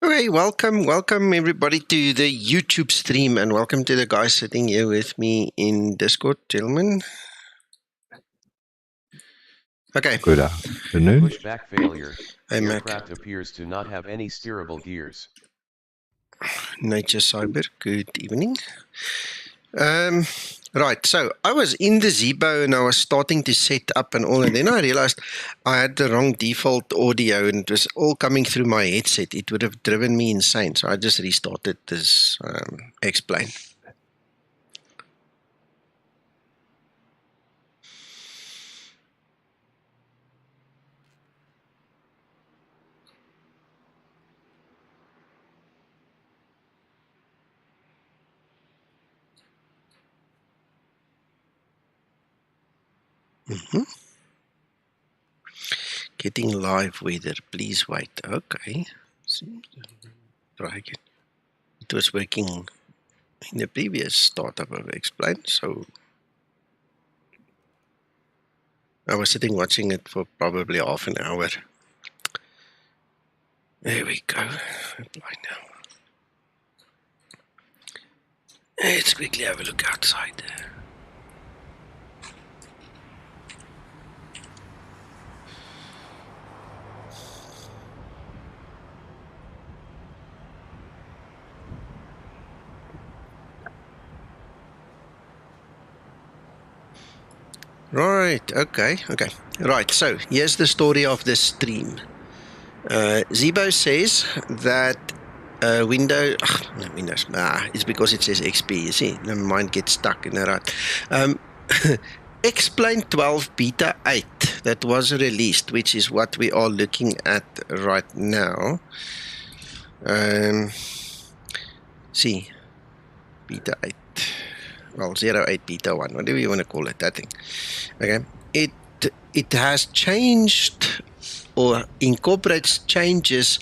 Okay, welcome everybody to the YouTube stream, and welcome to the guys sitting here with me in Discord, gentlemen. Okay. Good afternoon. Pushback failure. Hey, Mac. Aircraft appears to not have any steerable gears. Nature Cyber, good evening. Right, so I was in the Zibo and I was starting to set up and all, and then I realized I had the wrong default audio and it was all coming through my headset. It would have driven me insane, so I just restarted this explain. Getting live weather, please wait. Okay. Try again. It was working in the previous startup I've explained, so I was sitting watching it for probably half an hour. There we go. Apply now. Let's quickly have a look outside. Right, okay. Right, so here's the story of the stream. Zibo says that Windows, it's because it says XP, you see, my mind gets stuck in that. Explain 12 Beta 8 that was released, which is what we are looking at right now. See, Beta 8. Well, 08 Beta 1, whatever you want to call it, that thing. Okay, it has changed or incorporates changes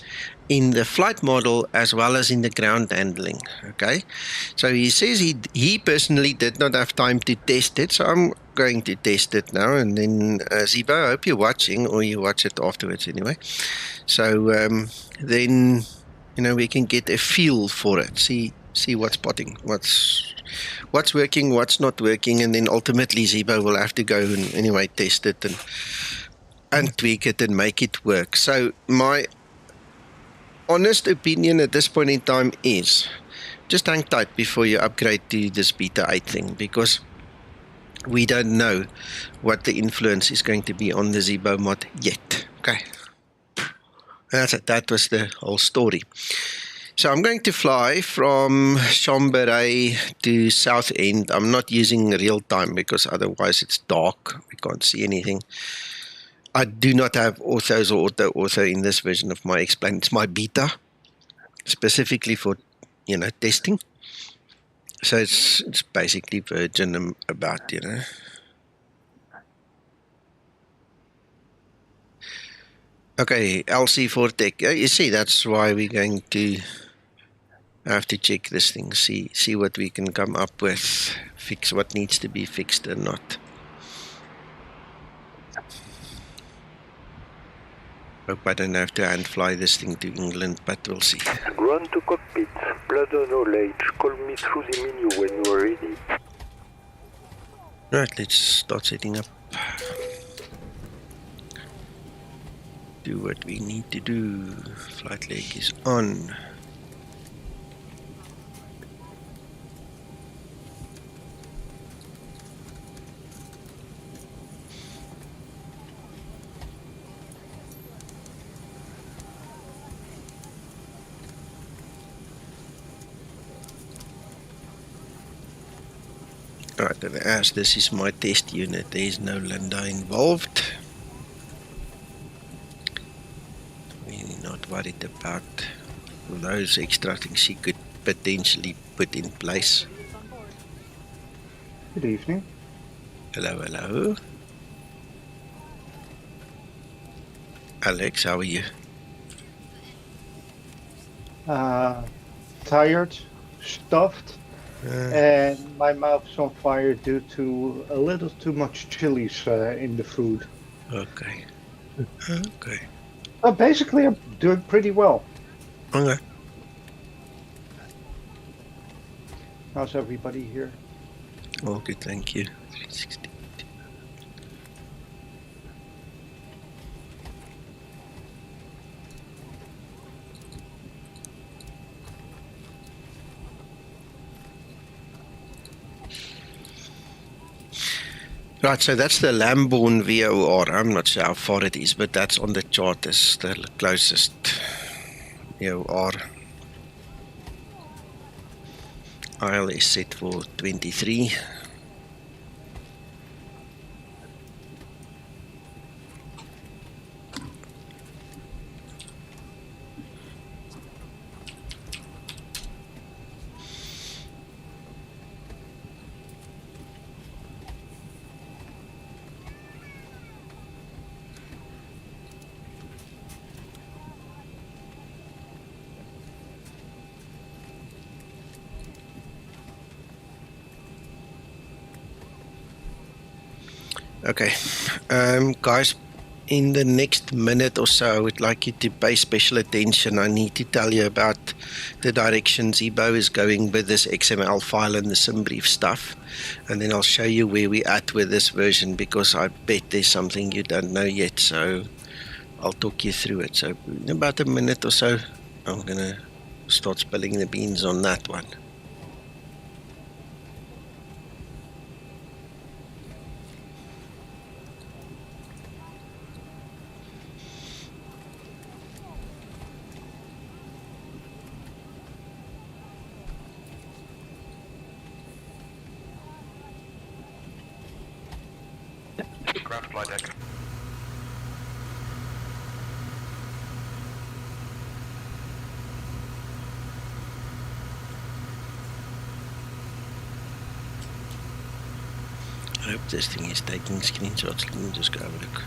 in the flight model as well as in the ground handling. Okay, so he says he personally did not have time to test it, so I'm going to test it now. And then Zibo, I hope you're watching, or you watch it afterwards anyway. So then we can get a feel for it. See what's spotting, what's working, what's not working, and then ultimately Zibo will have to go and anyway test it and tweak it and make it work. So my honest opinion at this point in time is just hang tight before you upgrade to this Beta 8 thing, because we don't know what the influence is going to be on the Zibo mod yet. Okay, that's it. That was the whole story. So I'm going to fly from Chambéry to Southend. I'm not using real time because otherwise it's dark. We can't see anything. I do not have orthos or auto in this version of my explain. It's my beta, specifically for testing. So it's basically virgin about Okay, LC4 Tech. You see, that's why we're going to have to check this thing, see what we can come up with, fix what needs to be fixed or not. Hope I don't have to hand fly this thing to England, but we'll see. Ground to cockpit, blood on knowledge, call me through the menu when you are ready. Right, let's start setting up. Do what we need to do. Flight leg is on. Alright, as this is my test unit, there is no Linda involved. Really not worried about those extra things she could potentially put in place. Good evening. Hello. Alex, how are you? Tired, stuffed, and my mouth's on fire due to a little too much chilies in the food. Okay. Basically, I'm doing pretty well. Okay. How's everybody here? All good, thank you. 360. Right, so that's the Lambourne VOR. I'm not sure how far it is, but that's on the chart as the closest VOR. IL is set for 23. Okay, guys, in the next minute or so, I would like you to pay special attention. I need to tell you about the direction Zibo is going with this XML file and the SimBrief stuff. And then I'll show you where we're at with this version, because I bet there's something you don't know yet. So I'll talk you through it. So in about a minute or so, I'm going to start spilling the beans on that one. Ground flight deck. I hope this thing is taking screenshots. Let me just go have a look.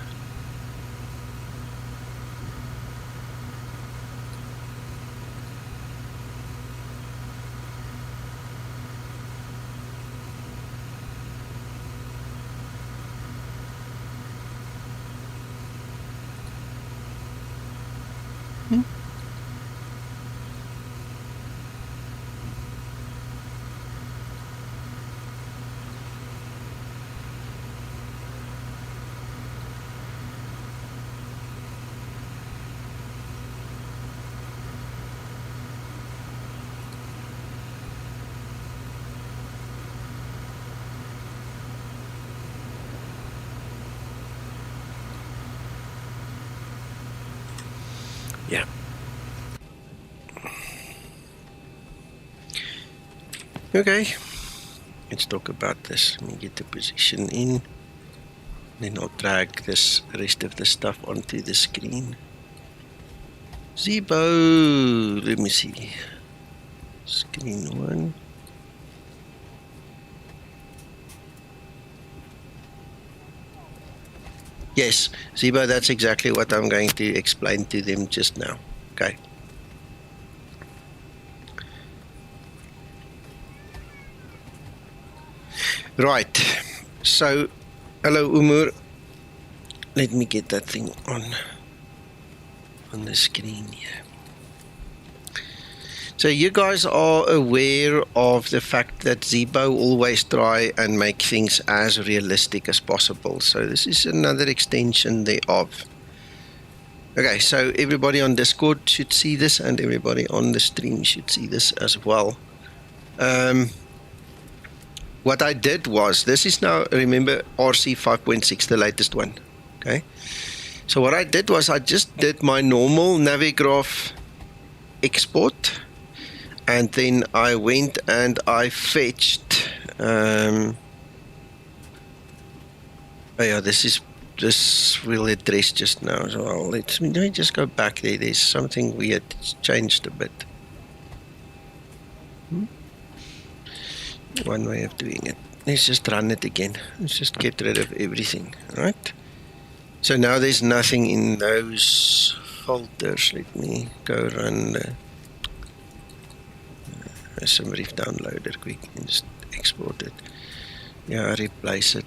Yeah. Okay, let's talk about this. Let me get the position in. Then I'll drag this rest of the stuff onto the screen. Zibo, let me see. Screen 1. Yes, Zibo, that's exactly what I'm going to explain to them just now. Okay. Right, so, hello Umur. Let me get that thing on the screen here. So you guys are aware of the fact that Zibo always try and make things as realistic as possible. So this is another extension thereof. Okay, so everybody on Discord should see this, and everybody on the stream should see this as well. What I did was, this is now, remember, RC 5.6, the latest one. Okay, so what I did was I just did my normal Navigraph export, and then I went and I fetched oh yeah, this will address just now as well. Let me just go back there. There's something weird. It's changed a bit. One way of doing it. Let's just run it again. Let's just get rid of everything. Right? So now there's nothing in those folders. Let me go run the SimBrief downloader quick and just export it. Yeah, replace it.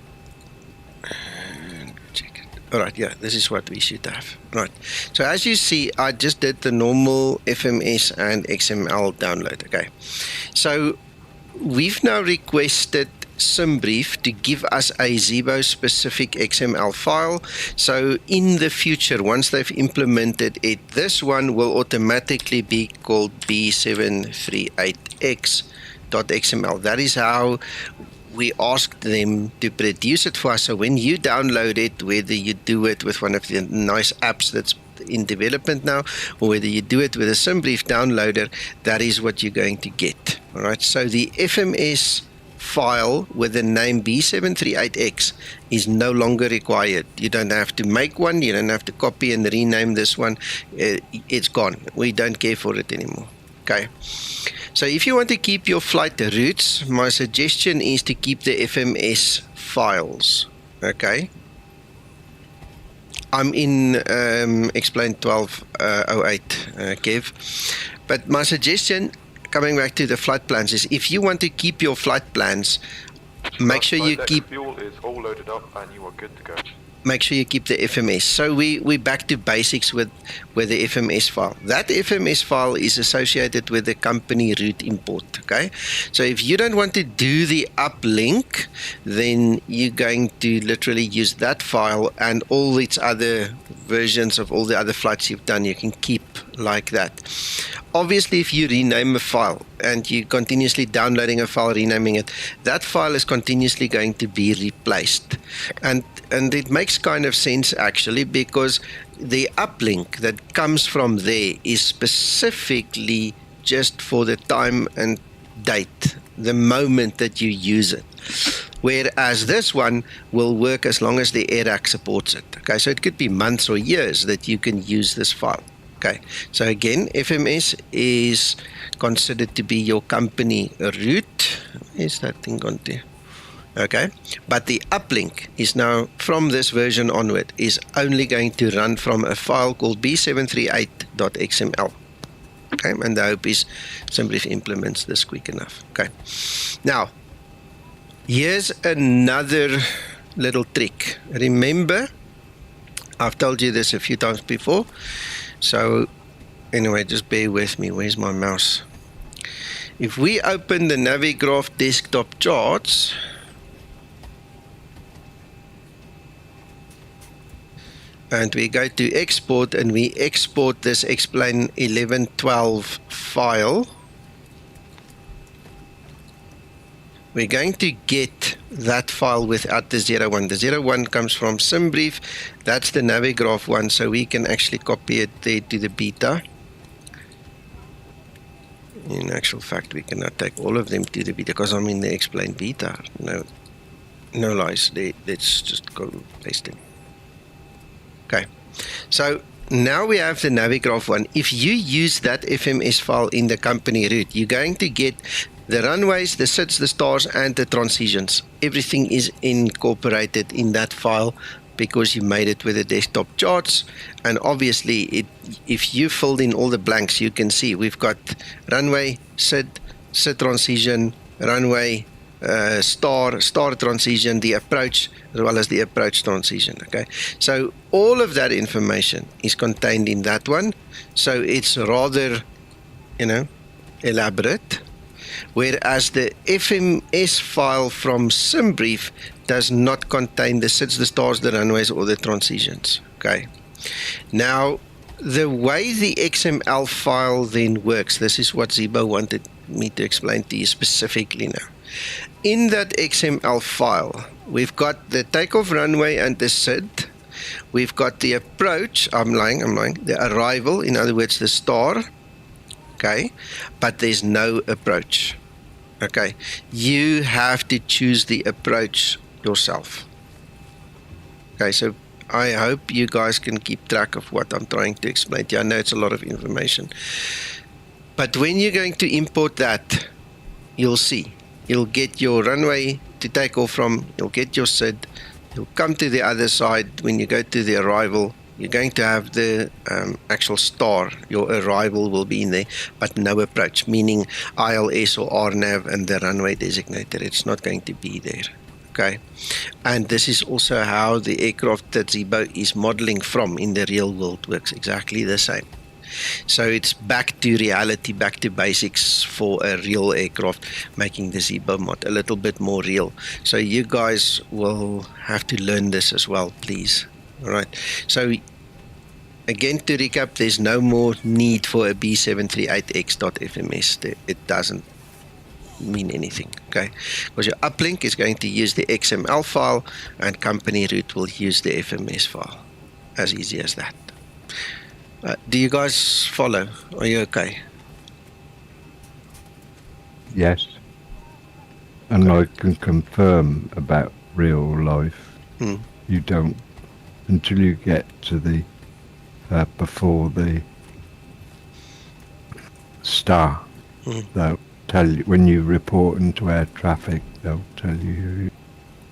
Check it. Alright, yeah, this is what we should have. Right. So as you see, I just did the normal FMS and XML download. Okay. So we've now requested SimBrief to give us a Zibo specific XML file. So in the future, once they've implemented it, this one will automatically be called B738x.xml. That is how we asked them to produce it for us. So when you download it, whether you do it with one of the nice apps that's in development now, or whether you do it with a SimBrief downloader, that is what you're going to get. All right. So the FMS file with the name B738X is no longer required. You don't have to make one. You don't have to copy and rename this one. It's gone. We don't care for it anymore. Okay. So if you want to keep your flight routes, my suggestion is to keep the FMS files. Okay. I'm in Explain 1208, Kev. But my suggestion, coming back to the flight plans, is if you want to keep your flight plans, make sure you keep... fuel is all loaded up and you are good to go. Make sure you keep the FMS. So we're back to basics with the FMS file. That FMS file is associated with the company route import, okay? So if you don't want to do the uplink, then you're going to literally use that file, and all its other versions of all the other flights you've done, you can keep like that. Obviously, if you rename a file and you're continuously downloading a file, renaming it, that file is continuously going to be replaced. And it makes kind of sense actually, because the uplink that comes from there is specifically just for the time and date, the moment that you use it. Whereas this one will work as long as the AirAC supports it. Okay, so it could be months or years that you can use this file. Okay, so again, FMS is considered to be your company route. Is that thing gone to? Okay, but the uplink is now, from this version onward, is only going to run from a file called b738.xml. Okay, and the hope is SimBrief implements this quick enough. Okay, now here's another little trick. Remember, I've told you this a few times before. So anyway, just bear with me. Where's my mouse? If we open the Navigraph desktop charts, and we go to export, and we export this Explain 1112 file, we're going to get that file without the 01. The 01 comes from SimBrief. That's the Navigraph one, so we can actually copy it there to the beta. In actual fact, we cannot take all of them to the beta because I'm in the Explain beta. No lies. Let's just go paste them. Okay, so now we have the Navigraph one. If you use that FMS file in the company route, you're going to get the runways, the SIDS, the stars, and the transitions. Everything is incorporated in that file because you made it with the desktop charts. And obviously, if you filled in all the blanks, you can see we've got runway, SID transition, runway, star transition, the approach, as well as the approach transition. Okay, so all of that information is contained in that one. So it's rather, elaborate. Whereas the FMS file from SimBrief does not contain the SIDS, the stars, the runways, or the transitions. Okay. Now, the way the XML file then works, this is what Zibo wanted me to explain to you specifically now. In that XML file, we've got the takeoff runway and the SID. We've got the approach, I'm lying, the arrival, in other words, the star. Okay, but there's no approach. Okay, you have to choose the approach yourself. Okay, so I hope you guys can keep track of what I'm trying to explain to you. I know it's a lot of information, but when you're going to import that, you'll see, you'll get your runway to take off from, you'll get your SID, you'll come to the other side. When you go to the arrival, you're going to have the actual star. Your arrival will be in there, but no approach, meaning ILS or RNAV and the runway designator. It's not going to be there. Okay, and this is also how the aircraft that Zibo is modeling from in the real world works, exactly the same. So it's back to reality, back to basics for a real aircraft, making the Zibo mod a little bit more real. So you guys will have to learn this as well, please. All right. So again, to recap, there's no more need for a B738X.FMS. It doesn't mean anything, okay? Because your uplink is going to use the XML file and company root will use the FMS file. As easy as that. Do you guys follow? Are you okay? Yes. And I can confirm about real life. You don't, until you get to the before the star. They'll tell you when you report into air traffic. They'll tell you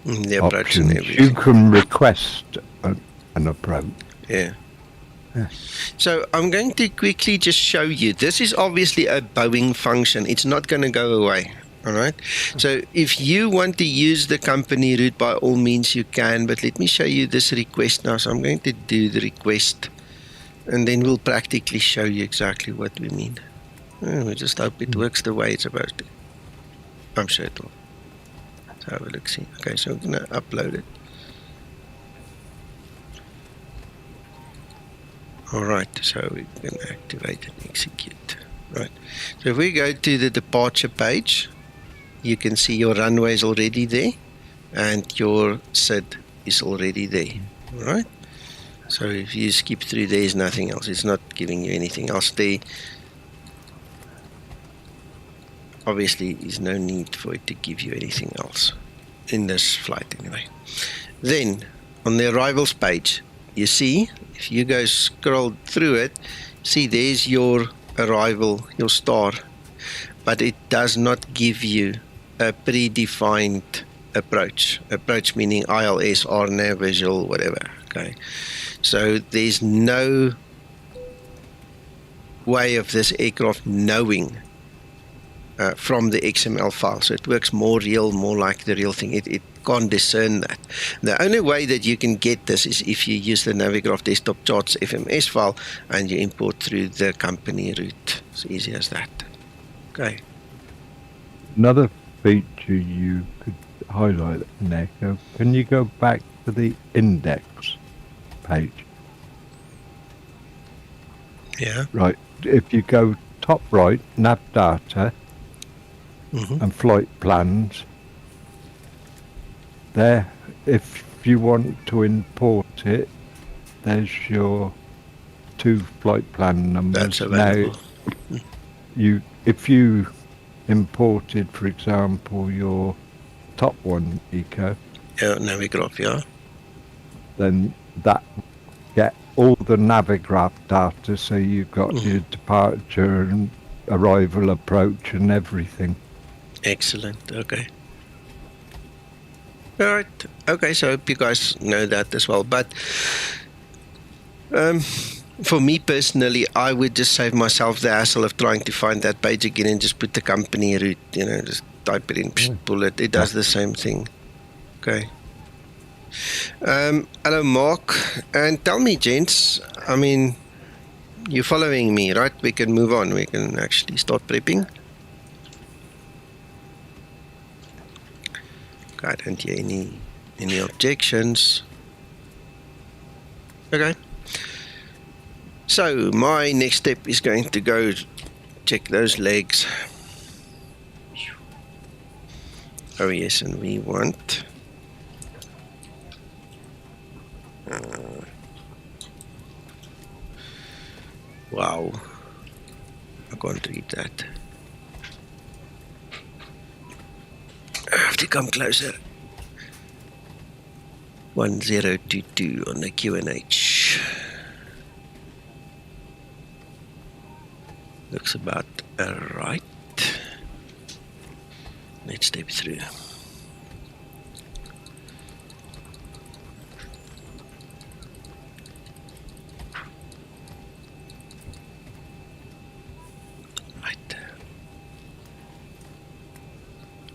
the approach and everything. You can request an approach. Yeah. So I'm going to quickly just show you. This is obviously a Boeing function. It's not going to go away. All right. So if you want to use the company route, by all means you can. But let me show you this request now. So I'm going to do the request, and then we'll practically show you exactly what we mean. We just hope it works the way it's supposed to. I'm sure it will. Let's have a look. See. Okay. So I'm going to upload it. All right, so we can activate and execute. Right, so if we go to the departure page, you can see your runway is already there and your SID is already there. All right, so if you skip through, there is nothing else. It's not giving you anything else there. Obviously, there's no need for it to give you anything else in this flight anyway. Then, on the arrivals page, you see, if you go scroll through it, see there's your arrival, your star, but it does not give you a predefined approach. Approach meaning ILS, RNAV, visual, whatever. Okay, so there's no way of this aircraft knowing from the XML file. So it works more real, more like the real thing. It can't discern that. The only way that you can get this is if you use the Navigraph desktop charts FMS file and you import through the company route. It's easy as that. Okay. Another feature you could highlight, Neko, can you go back to the index page? Yeah. Right. If you go top right, nav data, and flight plans, there, if you want to import it, there's your 2 flight plan numbers. That's available. Now, if you imported, for example, your top one, Eco, Navigraph, yeah, then that get all the Navigraph data, so you've got your departure and arrival, approach, and everything. Excellent. Okay. All right. Okay. So I hope you guys know that as well. But for me personally, I would just save myself the hassle of trying to find that page again and just put the company route. You know, just type it in, pull it. It does the same thing. Okay. Hello, Mark. And tell me, gents. I mean, you're following me, right? We can move on. We can actually start prepping. I don't hear any objections. Okay. So my next step is going to go check those legs. Oh yes, and we want wow, I can't read that. I have to come closer. 1022 on the QNH. Looks about right. Let's step through.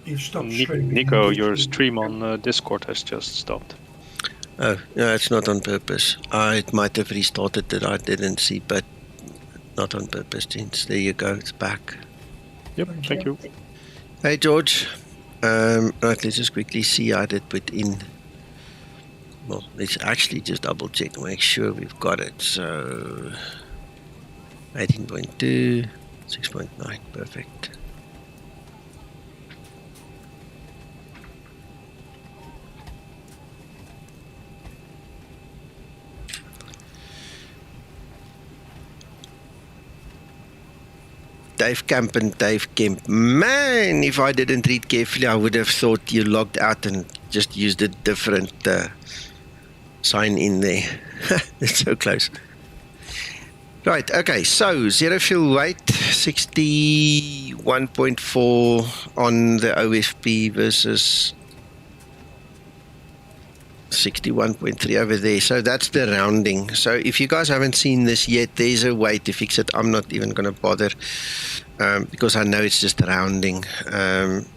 You stopped streaming. Nico, your stream on Discord has just stopped. Oh, no, it's not on purpose. It might have restarted that I didn't see, but Not on purpose, gents. There you go. It's back. Yep, thank you. Hey, George. Right, let's just quickly see. I did put in. Well, let's actually just double check, make sure we've got it. So 18.2, 6.9, perfect. Dave Camp and Dave Kemp. Man, if I didn't read carefully, I would have thought you logged out and just used a different sign in there. It's so close. Right, okay, so zero fuel weight, 61.4 on the OFP versus 61.3 over there. So that's the rounding. So if you guys haven't seen this yet, there's a way to fix it. I'm not even going to bother because I know it's just rounding.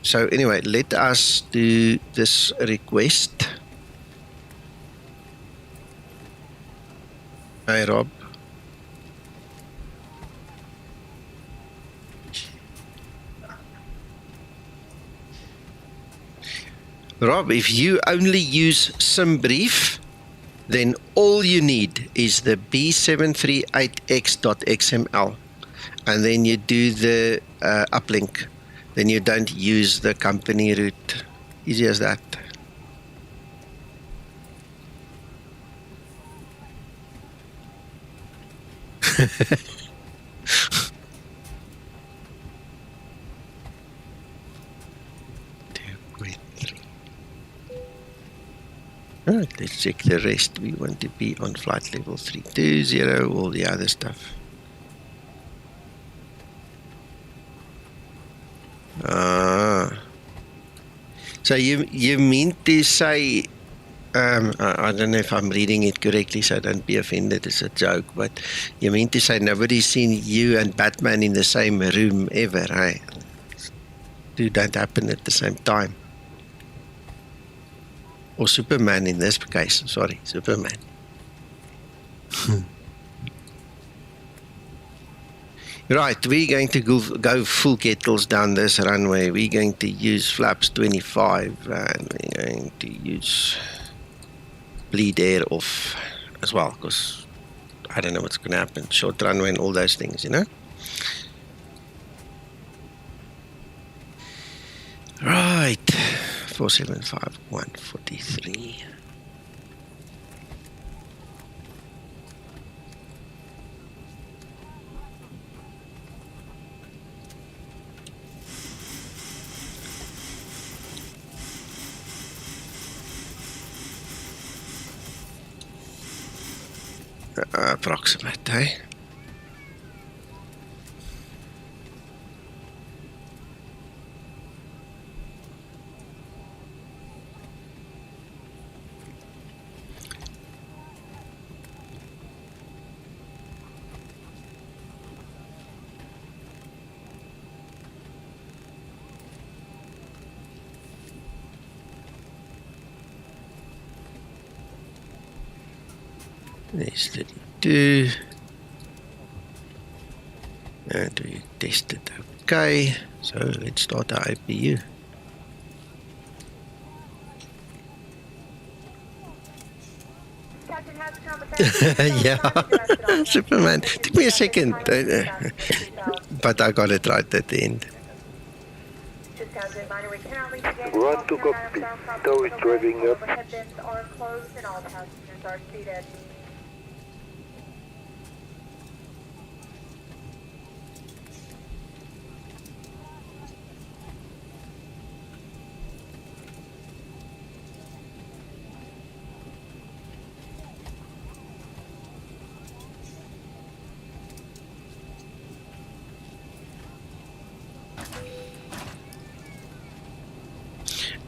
So anyway, let us do this request. Hi, Rob. Rob, if you only use SimBrief, then all you need is the b738x.xml, and then you do the uplink. Then you don't use the company route. Easy as that. Alright, let's check the rest. We want to be on flight level 320, all the other stuff. So you mean to say, I don't know if I'm reading it correctly, so don't be offended, it's a joke, but you mean to say nobody's seen you and Batman in the same room ever, right? Two don't happen at the same time. Or Superman in this case, sorry, Superman. Right, we're going to go full kettles down this runway. We're going to use flaps 25 and we're going to use bleed air off as well because I don't know what's going to happen. Short runway and all those things, you know? Right. 475 143. Approximate, eh? There's 32. And we tested okay. So let's start our IPU. Yeah, Superman. Took me a second, but I got it right at the end. RATUK cockpit. Tow is driving up.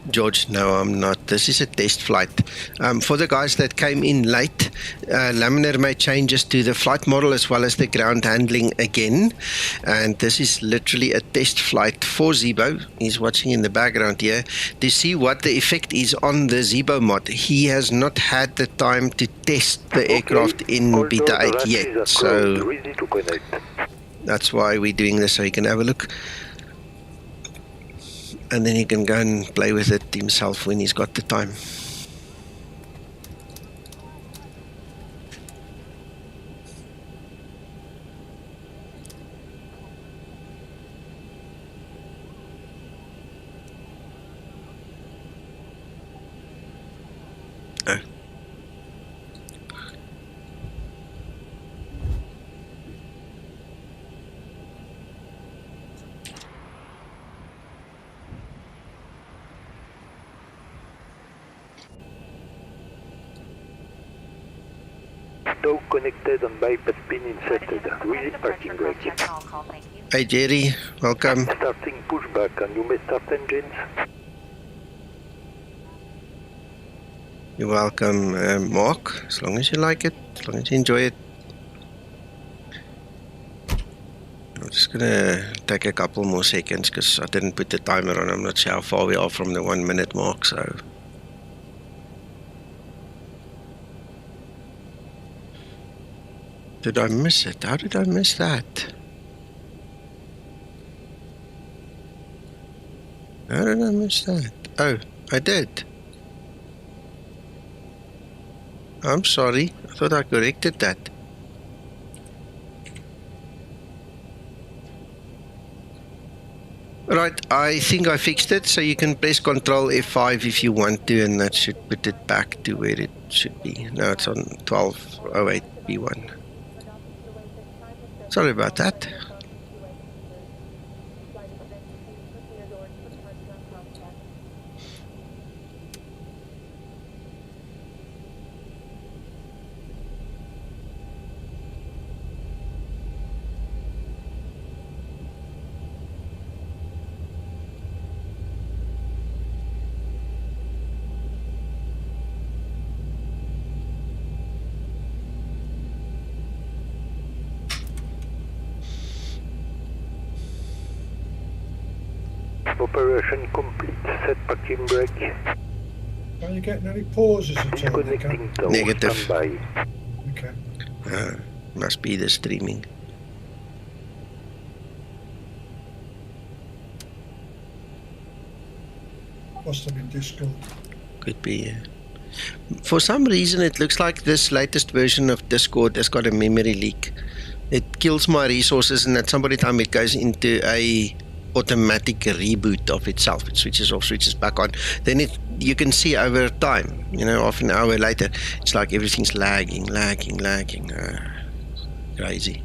George, no, I'm not. This is a test flight. For the guys that came in late, Laminar made changes to the flight model as well as the ground handling again. And this is literally a test flight for Zibo. He's watching in the background here to see what the effect is on the Zibo mod. He has not had the time to test the aircraft in Beta 8 yet. So that's why we're doing this, so he can have a look. And then he can go and play with it himself when he's got the time. Now connected and bypass pin inserted. Release parking brake. Hey Jerry, welcome. Starting pushback and you may start engines. You're welcome, Mark, as long as you like it, as long as you enjoy it. I'm just gonna take a couple more seconds because I didn't put the timer on. I'm not sure how far we are from the 1 minute mark, so. Did I miss it? How did I miss that? How did I miss that? Oh, I did. I'm sorry. I thought I corrected that. Right, I think I fixed it, so you can press Control F5 if you want to, and that should put it back to where it should be. Now it's on 1208 B1. Sorry about that. Operation complete. Set parking brake. Are you getting any pauses at all? Disconnecting tower. Negative. Standby. Okay. Must be the streaming. Must have been Discord. Could be, yeah. For some reason, it looks like this latest version of Discord has got a memory leak. It kills my resources, and at some point in time, it goes into a automatic reboot of itself. It switches off, switches back on. Then you can see over time, you know, half an hour later, it's like everything's lagging. Crazy.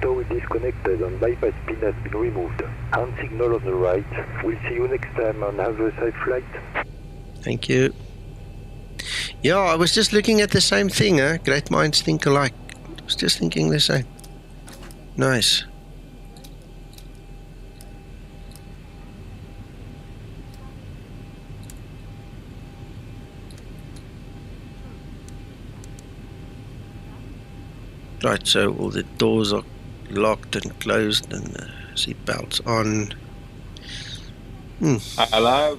Tower disconnected and bypass pin has been removed. Hand signal on the right. We'll see you next time on Riverside Flight. Thank you. Yeah, I was just looking at the same thing, huh? Great minds think alike. I was just thinking the same. Nice. Right, so all the doors are locked and closed and the seatbelts on. Hello.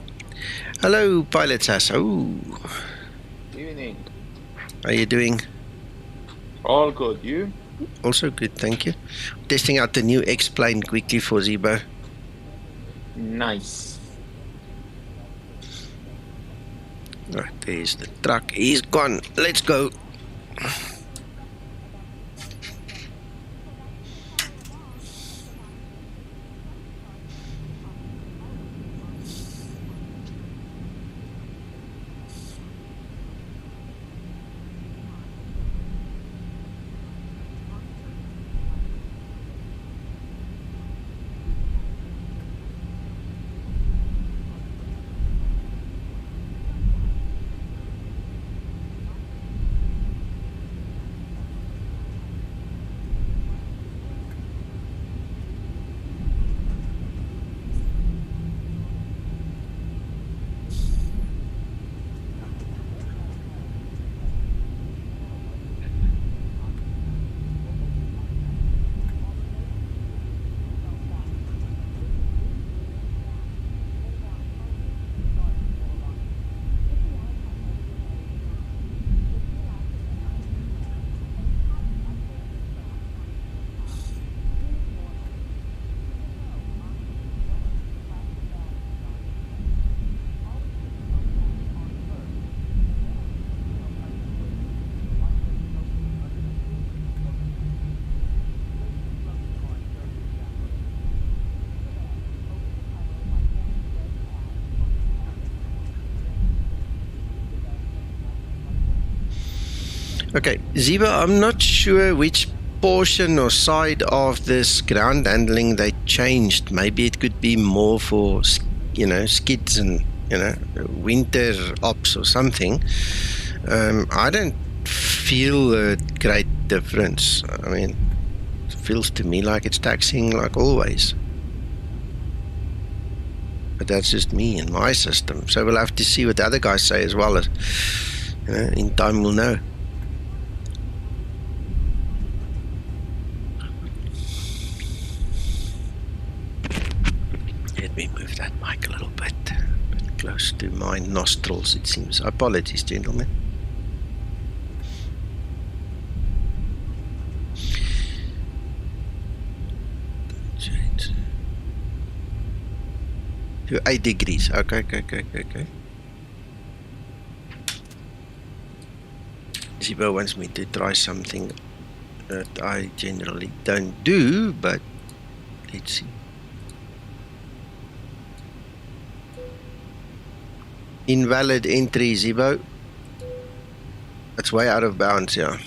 Hello, Pilot's Ass. Oh. Evening. How are you doing? All good. You? Also good, thank you. Testing out the new X-Plane quickly for Zibo. Nice. Right, there's the truck. He's gone. Let's go. Okay, Zibo, I'm not sure which portion or side of this ground handling they changed. Maybe it could be more for, you know, skids and, you know, winter ops or something. I don't feel a great difference. I mean, it feels to me like it's taxing like always. But that's just me and my system. So we'll have to see what the other guys say as well. As, you know, in time we'll know. Let me move that mic a little bit close to my nostrils, it seems. Apologies, gentlemen. To 8 degrees. Okay. Zibo wants me to try something that I generally don't do, but let's see. Invalid entry, Zibo. That's way out of bounds, yeah.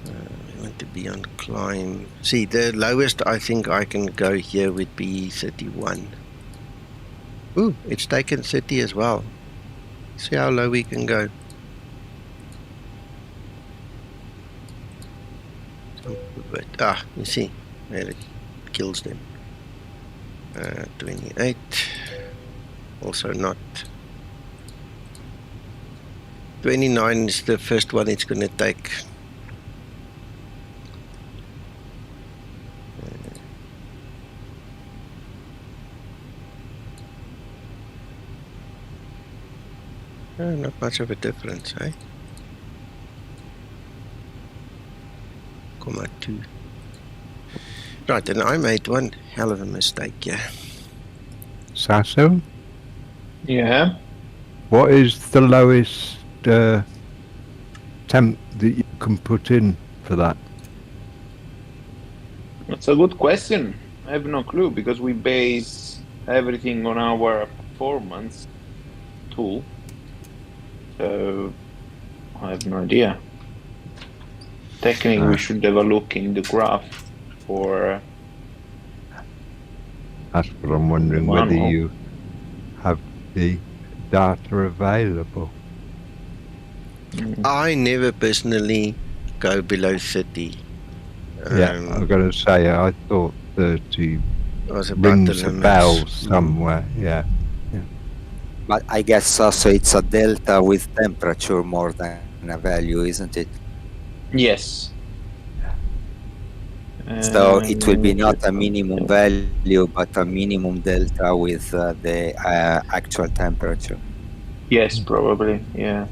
We want to be on climb. See, the lowest I think I can go here would be 31. Ooh, it's taken 30 as well. See how low we can go. But, you see, there it kills them. 28. Also not. 29 is the first one it's going to take. Not much of a difference, eh? 0.2. Right, and I made one hell of a mistake, yeah. Sasso, Yeah. what is the lowest temp that you can put in for that? That's a good question. I have no clue because we base everything on our performance tool. So I have no idea. Technically, we should have a look in the graph for. That's what I'm wondering, whether you have the data available. I never personally go below 30. Yeah, I've got to say, I thought 30 was about rings the a limits. bell somewhere, yeah. But I guess also it's a delta with temperature more than a value, isn't it? Yes. So it will be not a minimum value, but a minimum delta with the actual temperature. Yes, probably. Yeah.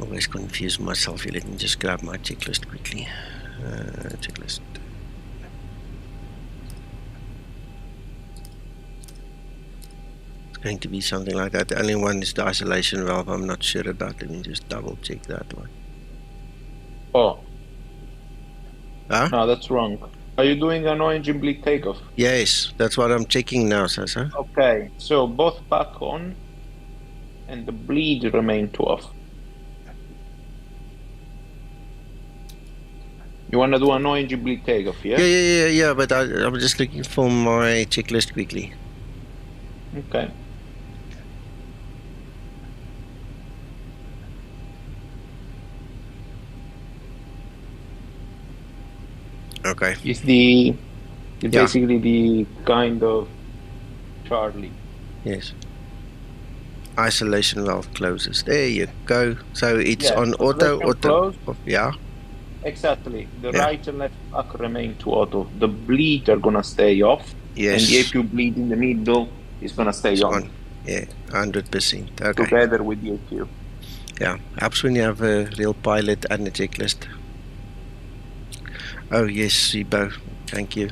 Always confuse myself here. Let me just grab my checklist quickly. Checklist. It's going to be something like that. The only one is the isolation valve. I'm not sure about. Let me just double check that one. Oh. Huh? No, that's wrong. Are you doing an engine bleed takeoff? Yes, that's what I'm checking now, Sasa. Okay, so both back on and the bleed remain to off. You want to do a no engine bleed takeoff, yeah? Yeah, but I'm just looking for my checklist quickly. Okay. Okay. It's basically the kind of Charlie. Yes. Isolation valve closes. There you go. So it's on auto. Close. Yeah. Exactly. The Yeah. right and left back remain to auto. The bleed are gonna stay off. Yes. And the APU bleed in the middle is gonna stay It's on. Yeah, 100%. Okay. Together with the APU. Yeah, helps when you have a real pilot and a checklist. Oh yes, Zibo. Thank you.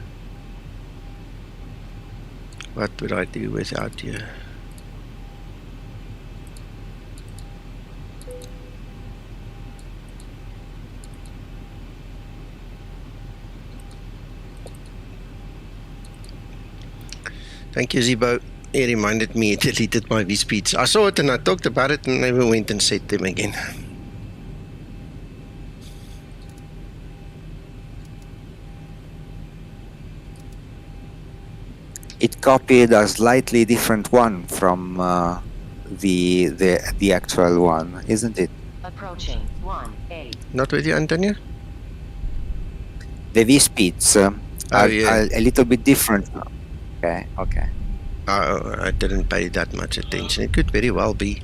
What would I do without you? Thank you, Zibo. He reminded me he deleted my V-speeds. I saw it and I talked about it and never went and set them again. It copied a slightly different one from the actual one, isn't it? Approaching 1-8. Not with you, Antonio? The V speeds are yeah. a little bit different. Okay, okay. I didn't pay that much attention. It could very well be.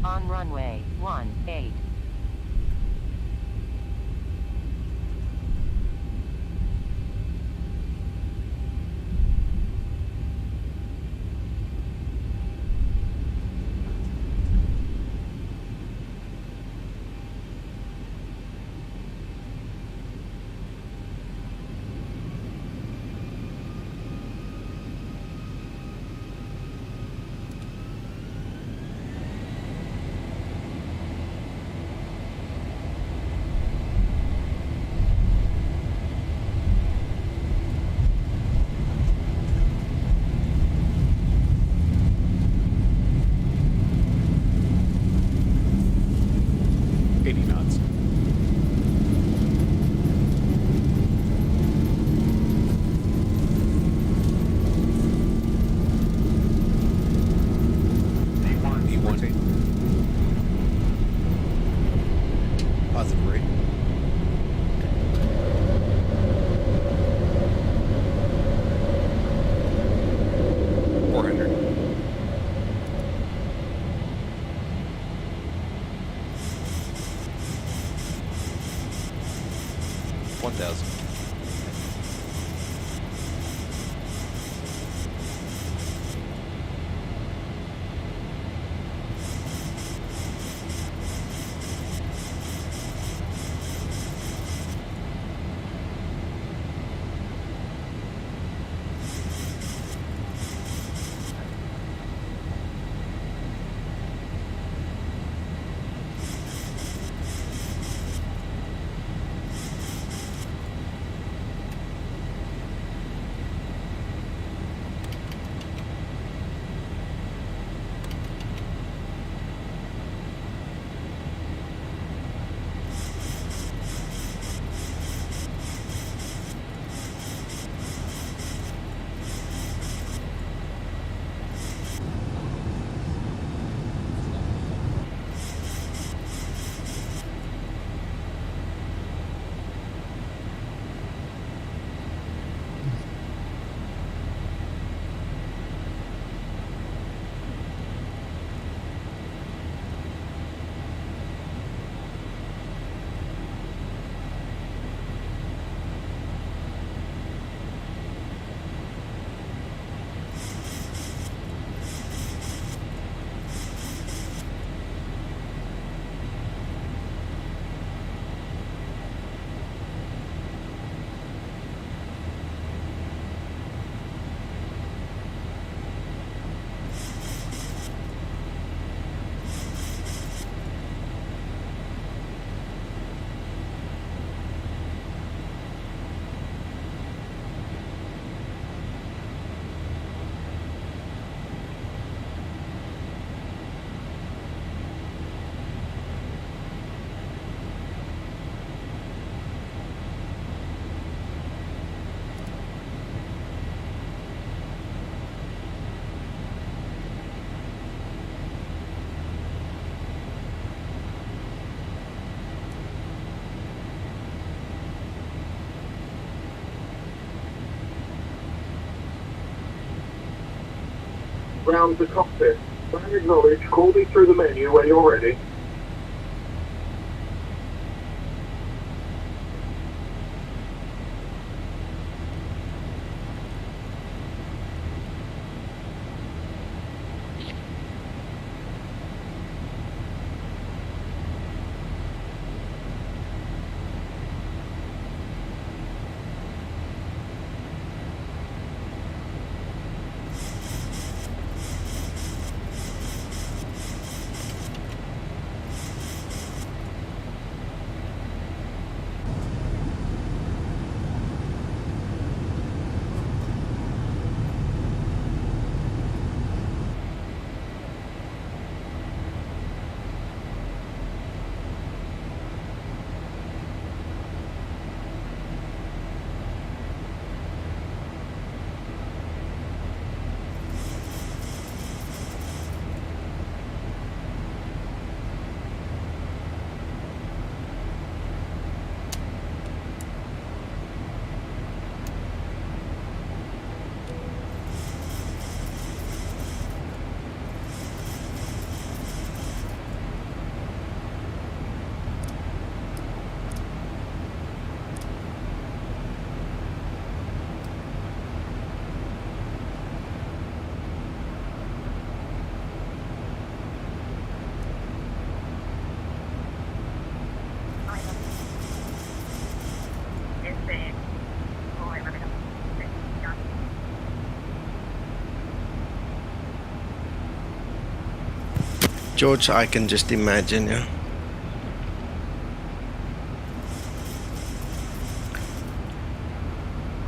On runway 18. Positive rate. round the cockpit. When acknowledge, call me through the menu when you're ready. George, I can just imagine, yeah.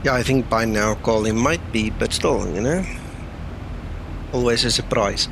Yeah, I think by now calling might be, but still, you know, always a surprise.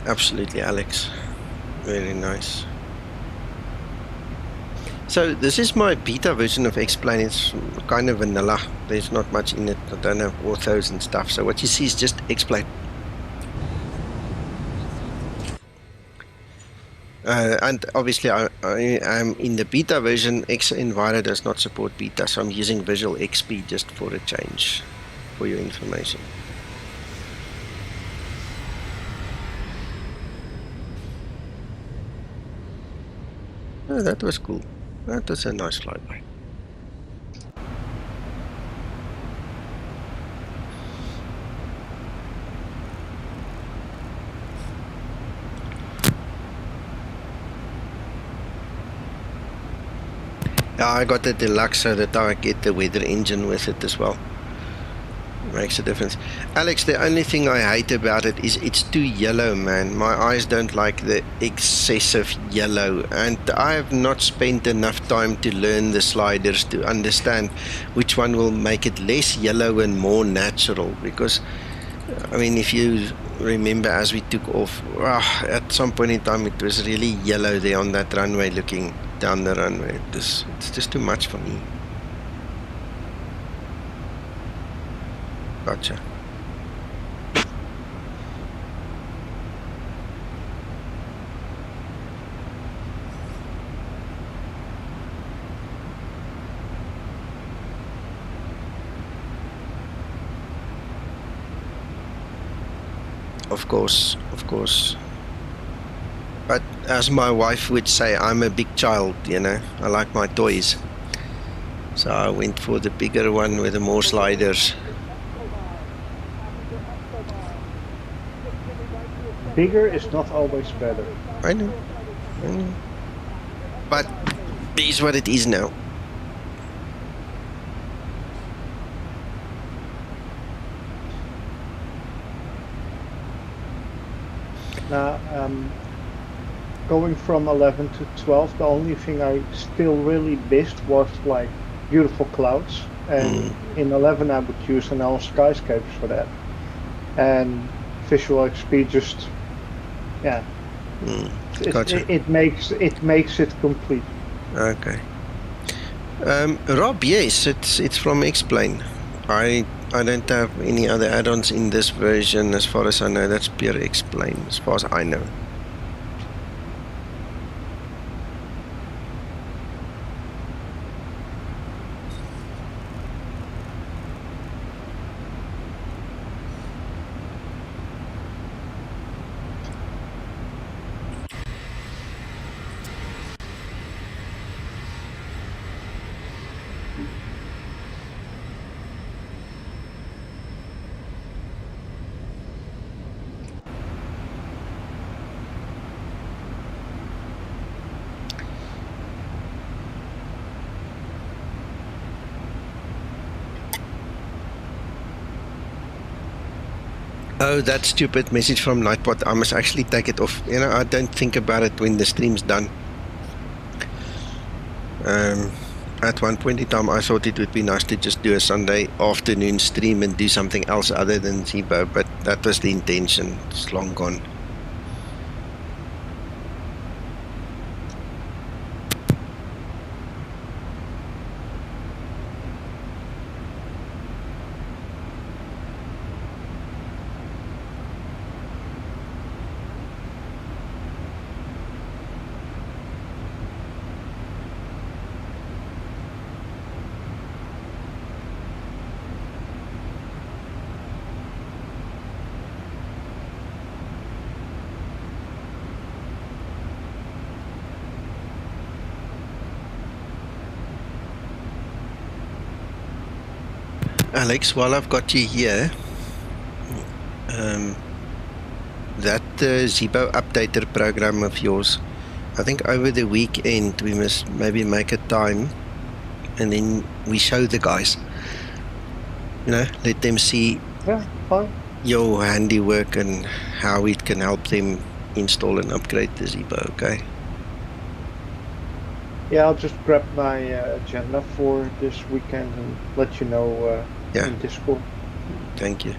Absolutely, Alex. Very nice. So this is my beta version of X-Plane. It's kind of vanilla. There's not much in it. I don't have orthos and stuff. So what you see is just X-Plane. And obviously I'm in the beta version. X-Enviro does not support beta, so I'm using VisualXP just for a change, for your information. Oh, that was cool. That was a nice flyby. Yeah, I got the deluxe so that I get the weather engine with it as well. Makes a difference. Alex, the only thing I hate about it is it's too yellow, man. My eyes don't like the excessive yellow, and I have not spent enough time to learn the sliders to understand which one will make it less yellow and more natural. Because, I mean, if you remember as we took off, at some point in time it was really yellow there on that runway, looking down the runway. It's just too much for me. Gotcha. Of course. But as my wife would say, I'm a big child, you know. I like my toys. So I went for the bigger one with the more sliders. Bigger is not always better. I know. But it is what it is now. Now, going from 11 to 12, the only thing I still really missed was like beautiful clouds. And in 11 I would use NL skyscapes for that. And VisualXP just, yeah, Gotcha. it makes it complete. Okay. Rob, yes, it's from Explain. I don't have any other add-ons in this version as far as I know. That's pure Explain as far as I know. Oh, that stupid message from Nightbot. I must actually take it off. You know, I don't think about it when the stream's done. At one point in time, I thought it would be nice to just do a Sunday afternoon stream and do something else other than Zibo, but that was the intention. It's long gone. Alex, while I've got you here, that Zibo updater program of yours, I think over the weekend we must maybe make a time and then we show the guys, you know, let them see your handiwork and how it can help them install and upgrade the Zibo, okay? Yeah, I'll just grab my agenda for this weekend and let you know in Discord. Thank you.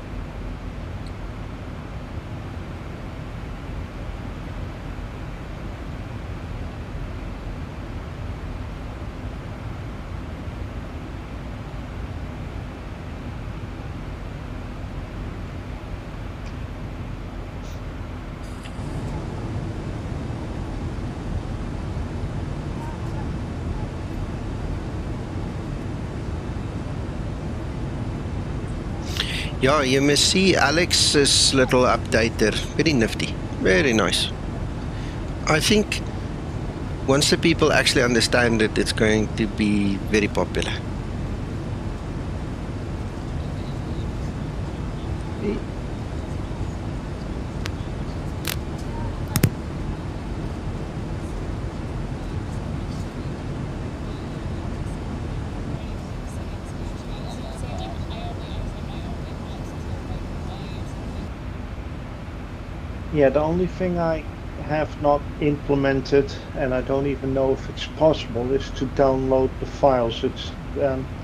Yeah, you must see Alex's little updater. Very nifty. Very nice. I think once the people actually understand it, it's going to be very popular. Yeah, the only thing I have not implemented, and I don't even know if it's possible, is to download the files. It's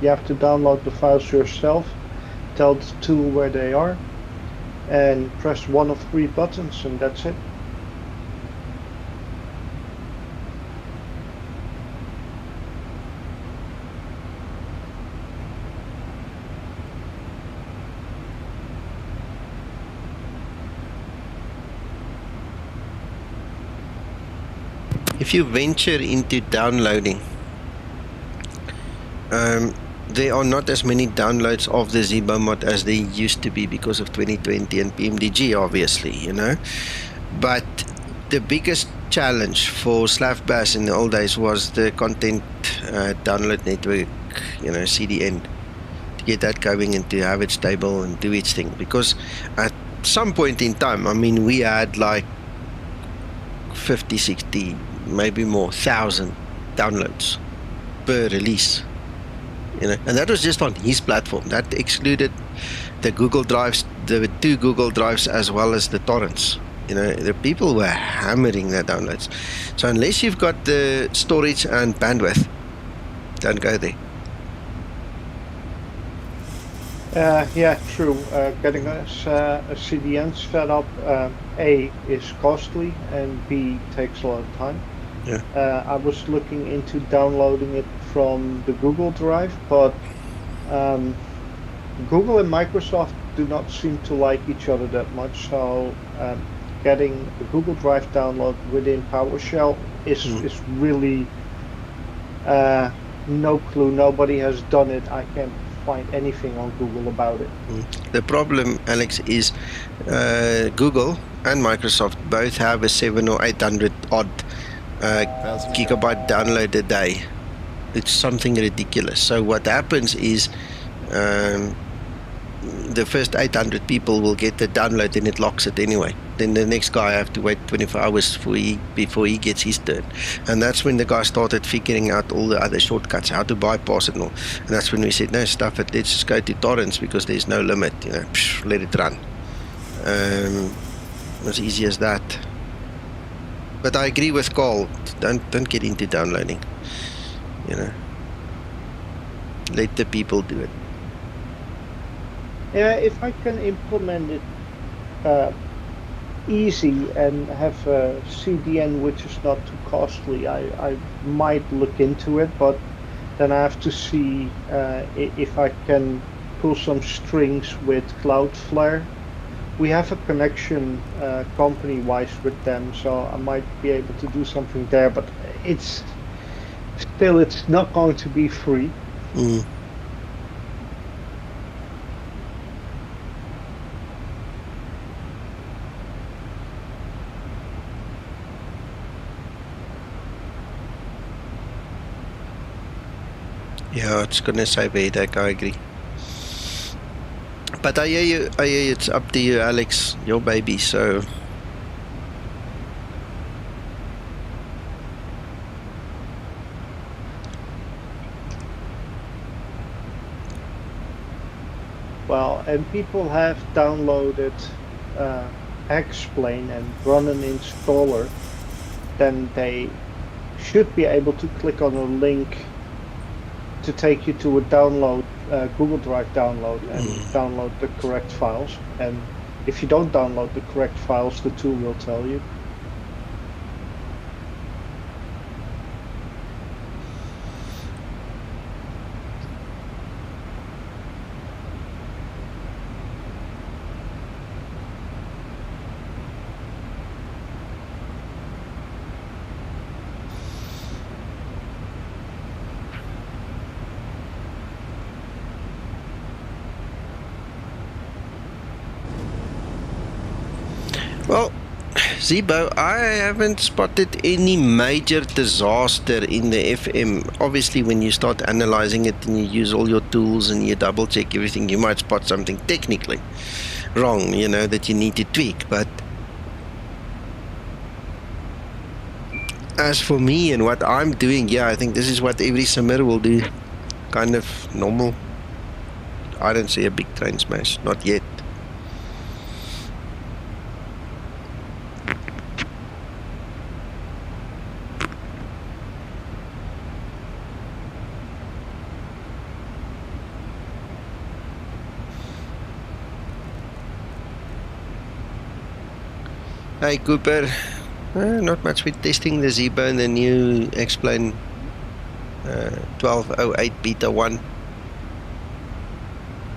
you have to download the files yourself, tell the tool where they are, and press one of 3 buttons, and that's it. If you venture into downloading, there are not as many downloads of the Zibo mod as there used to be because of 2020 and PMDG, obviously, you know. But the biggest challenge for SLAFBAS in the old days was the content download network, you know, CDN, to get that going and to have it stable and do its thing. Because at some point in time, I mean, we had like 50, 60, maybe more, 1,000 downloads per release, you know, and that was just on his platform. That excluded the Google Drives, the 2 Google Drives, as well as the torrents. You know, the people were hammering their downloads. So unless you've got the storage and bandwidth, don't go there. Yeah, true. Getting us a CDN set up, A, is costly, and B, takes a lot of time. Yeah. I was looking into downloading it from the Google Drive, but Google and Microsoft do not seem to like each other that much, so getting the Google Drive download within PowerShell is really no clue. Nobody has done it. I can't find anything on Google about it. The problem, Alex, is Google and Microsoft both have a 700 or 800 odd gigabyte download a day. It's something ridiculous. So what happens is the first 800 people will get the download and it locks it anyway. Then the next guy have to wait 24 hours before he gets his turn. And that's when the guy started figuring out all the other shortcuts, how to bypass it and all. And that's when we said, no, stuff it, let's just go to torrents because there's no limit, you know, let it run. As easy as that. But I agree with Carl, don't get into downloading, you know. Let the people do it. Yeah, if I can implement it easy and have a CDN which is not too costly, I might look into it, but then I have to see if I can pull some strings with Cloudflare. We have a connection company-wise with them, so I might be able to do something there, but it's not going to be free. Yeah, it's gonna save a headache, I agree. But I hear you, it's up to you, Alex, your baby, so... Well, and people have downloaded Explain and run an installer, then they should be able to click on a link to take you to a download, Google Drive download, and download the correct files. And if you don't download the correct files, the tool will tell you. Well, Zibo, I haven't spotted any major disaster in the FM. Obviously, when you start analyzing it and you use all your tools and you double check everything, you might spot something technically wrong, you know, that you need to tweak. But as for me and what I'm doing, yeah, I think this is what every simmer will do. Kind of normal. I don't see a big train smash, not yet. Hey Cooper, not much. We're testing the Zibo and the new X-Plane 1208 Beta 1.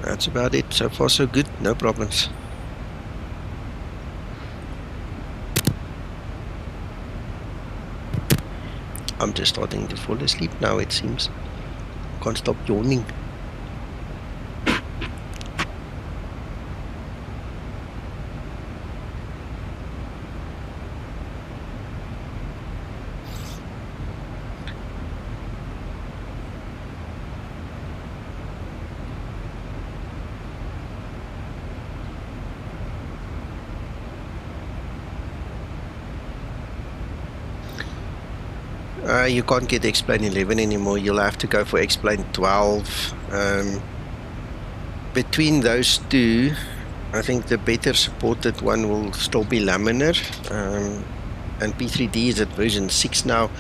That's about it. So far so good, no problems. I'm just starting to fall asleep now, it seems. Can't stop yawning. You can't get X-Plane 11 anymore. You'll have to go for X-Plane 12. Between those two, I think the better supported one will still be laminar. And P3D is at version 6 now,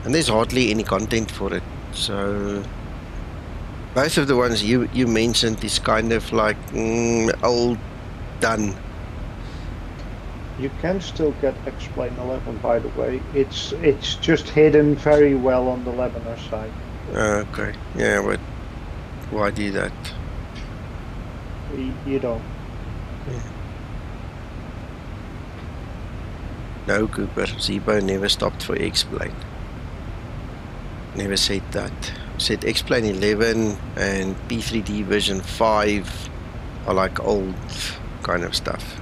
and there's hardly any content for it. So both of the ones you mentioned is kind of like old, done. You can still get X-Plane 11, by the way. It's just hidden very well on the laminar side. Okay, yeah, but why do that? You don't. Yeah. No, Cooper. Zibo never stopped for X-Plane. Never said that. Said X-Plane 11 and P3D version 5 are like old kind of stuff.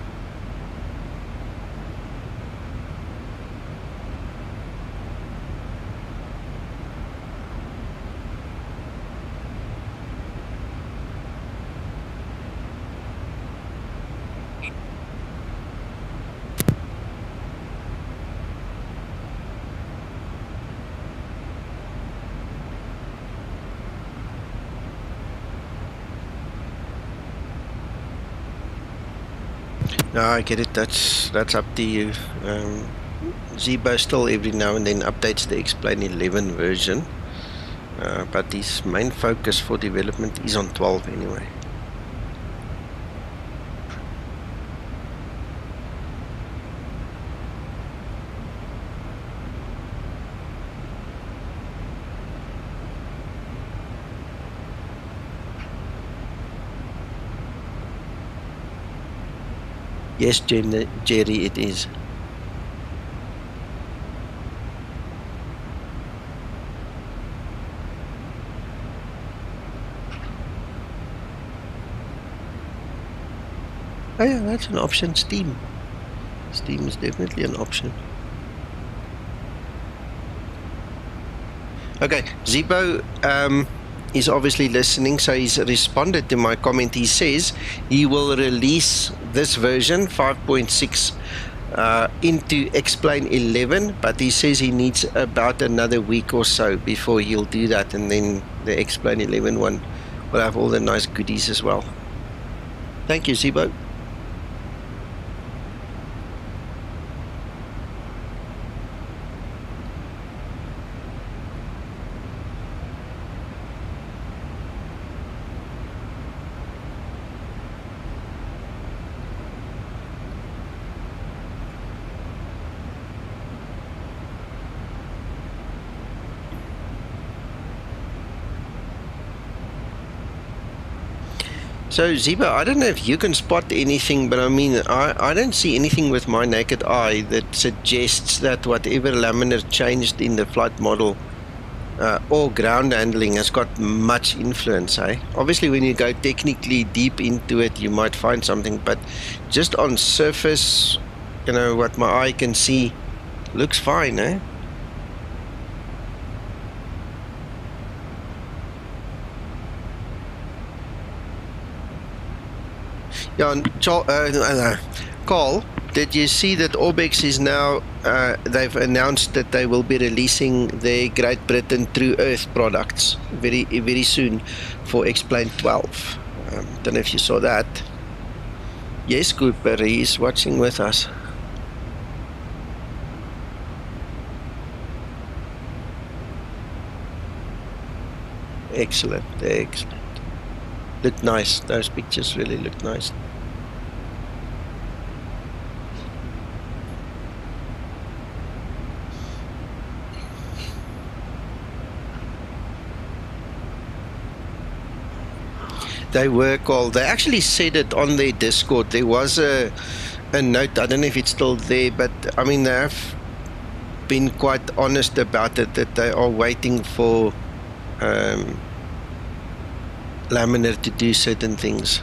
No, I get it. That's up to you. Zibo still every now and then updates the X-Plane 11 version, but his main focus for development is on 12 anyway. Yes, Jerry, it is. Oh yeah, that's an option. Steam. Steam is definitely an option. Okay, Zibo is obviously listening, so he's responded to my comment. He says he will release this version 5.6 into X-Plane 11, but he says he needs about another week or so before he'll do that, and then the X-Plane 11 one will have all the nice goodies as well. Thank you, Zibo. So Zibo, I don't know if you can spot anything, but I mean, I don't see anything with my naked eye that suggests that whatever laminar changed in the flight model or ground handling has got much influence, eh? Obviously, when you go technically deep into it, you might find something, but just on surface, you know, what my eye can see looks fine, eh? Yeah, and Carl, did you see that Orbex is now, they've announced that they will be releasing their Great Britain True Earth products very soon for X-Plane 12. Don't know if you saw that. Yes, Cooper, he's watching with us. Excellent, excellent. Look nice. Those pictures really look nice. They were called. They actually said it on their Discord. There was a note. I don't know if it's still there, but I mean, they have been quite honest about it, that they are waiting for Laminar to do certain things.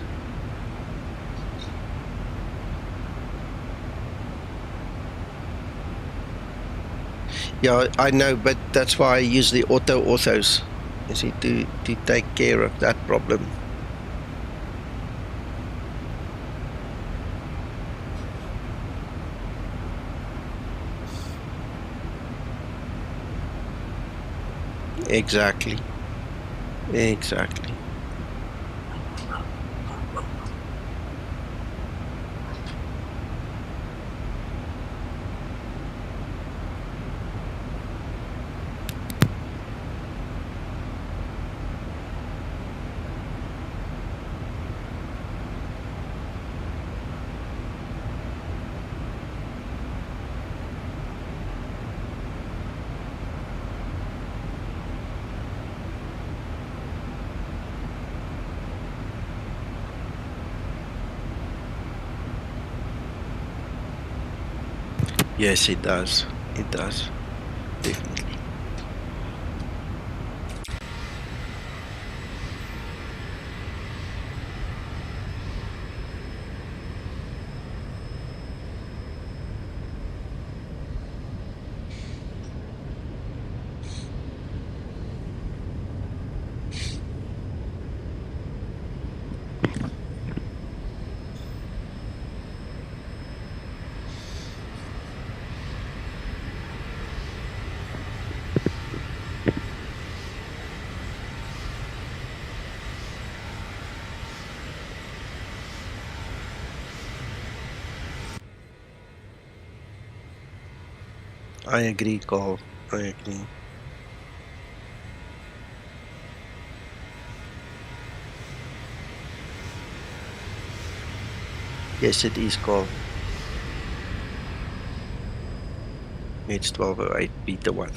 Yeah, I know, but that's why I use the autos, you see, to take care of that problem. Exactly. Exactly. Yes, it does. It does. Definitely. I agree, Carl. I agree. Yes, it is, Carl. It's 1208 beta 1.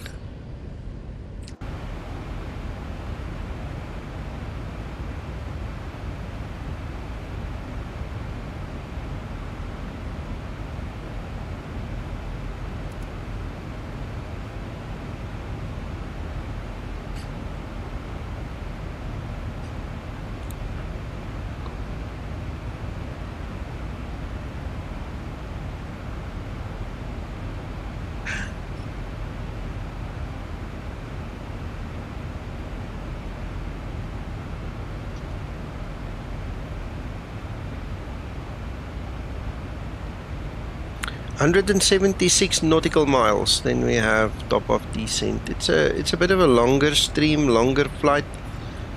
$176 nautical miles. Then we have top of descent. It's a bit of a longer stream, longer flight.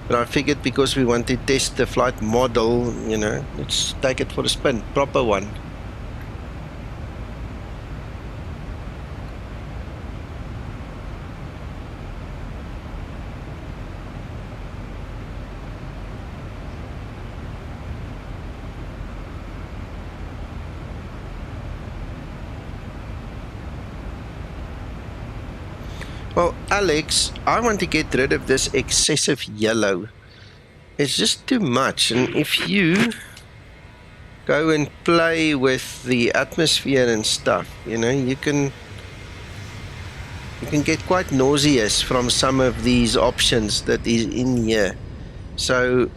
But I figured because we want to test the flight model, you know, let's take it for a spin, proper one. Well, Alex, I want to get rid of this excessive yellow. It's just too much. And if you go and play with the atmosphere and stuff, you know, you can get quite nauseous from some of these options that is in here. So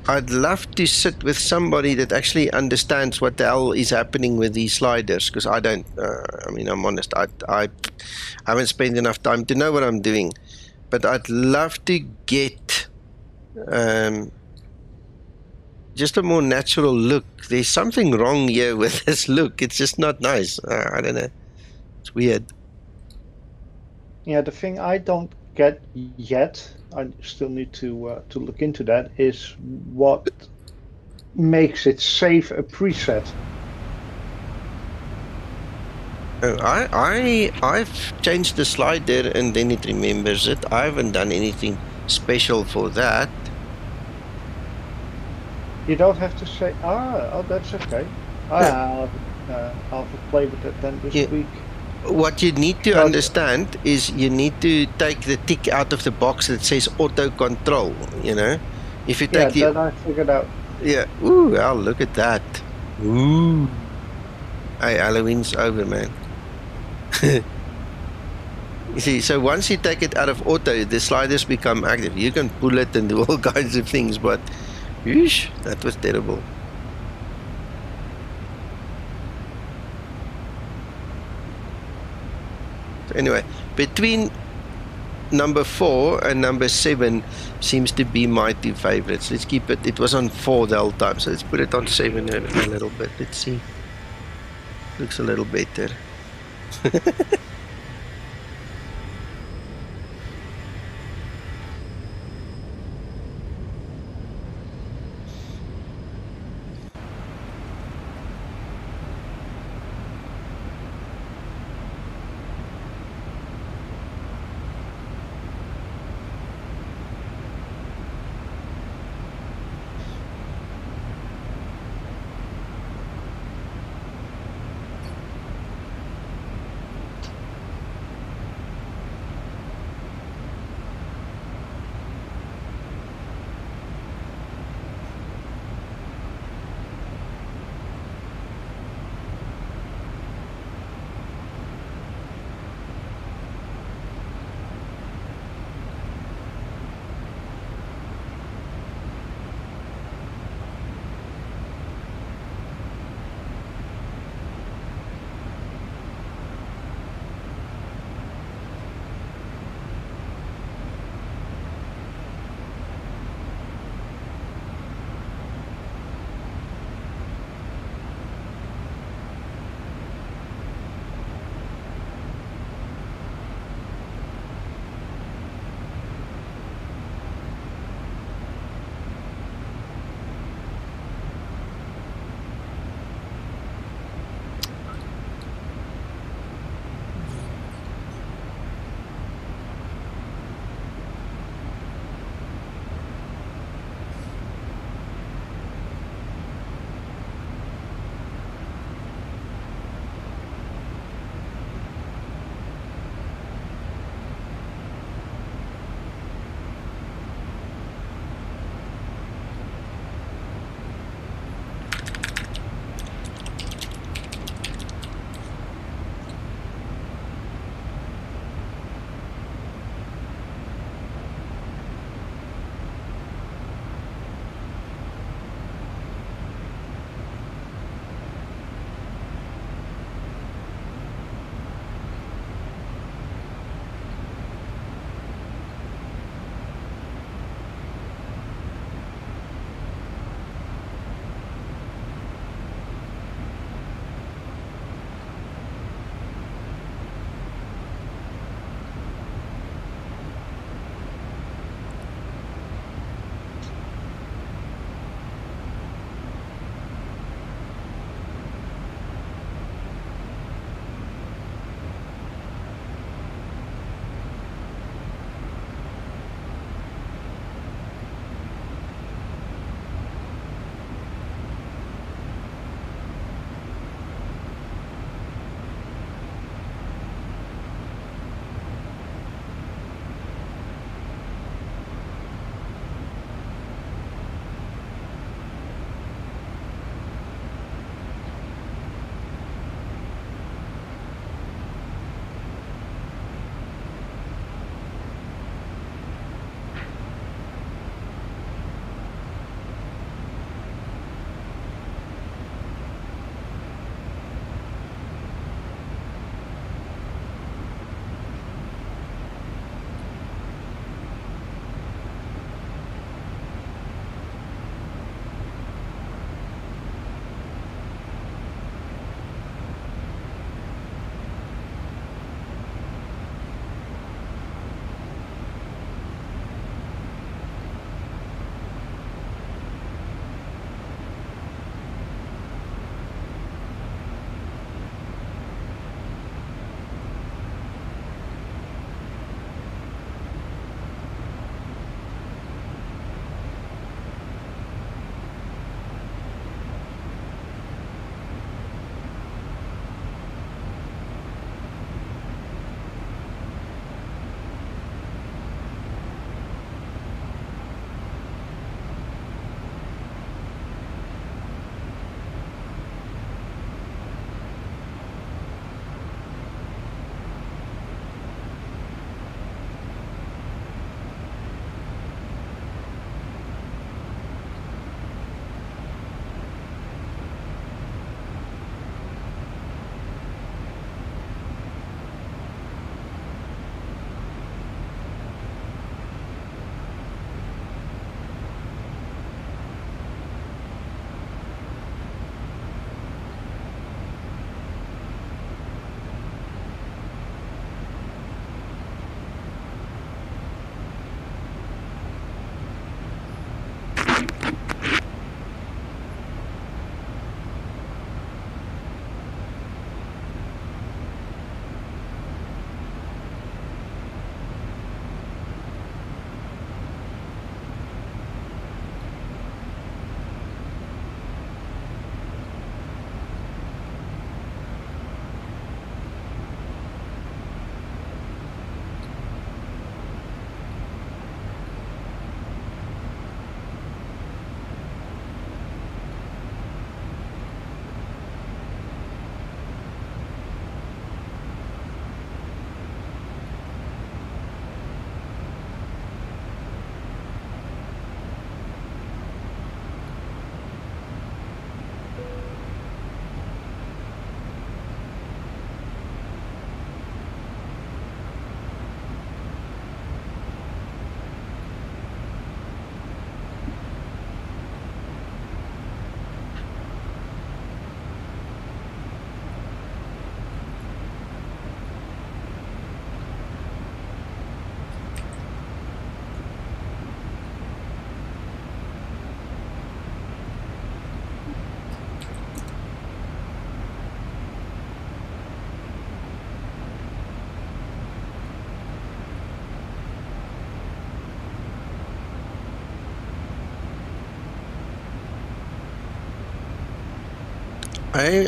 I'd love to sit with somebody that actually understands what the hell is happening with these sliders, because I don't. I mean, I'm honest. I haven't spent enough time to know what I'm doing, but I'd love to get just a more natural look. There's something wrong here with this look. It's just not nice. I don't know. It's weird. Yeah, the thing I don't get yet, I still need to look into that, is what makes it save a preset. Oh, I've changed the slider and then it remembers it. I haven't done anything special for that. You don't have to say, oh, that's okay. I'll have a play with it then this week. What you need to understand is you need to take the tick out of the box that says auto control, you know, If you Yeah, take the that I figured out. yeah, ooh, well, look at that. Ooh, hey, Halloween's over, man. You see, so once you take it out of auto, the sliders become active. You can pull it and do all kinds of things, but whoosh, that was terrible. So anyway, between number 4 and number 7 seems to be my two favorites. Let's keep it. It was on 4 the whole time, so let's put it on 7 a little bit. Let's see. Looks a little better.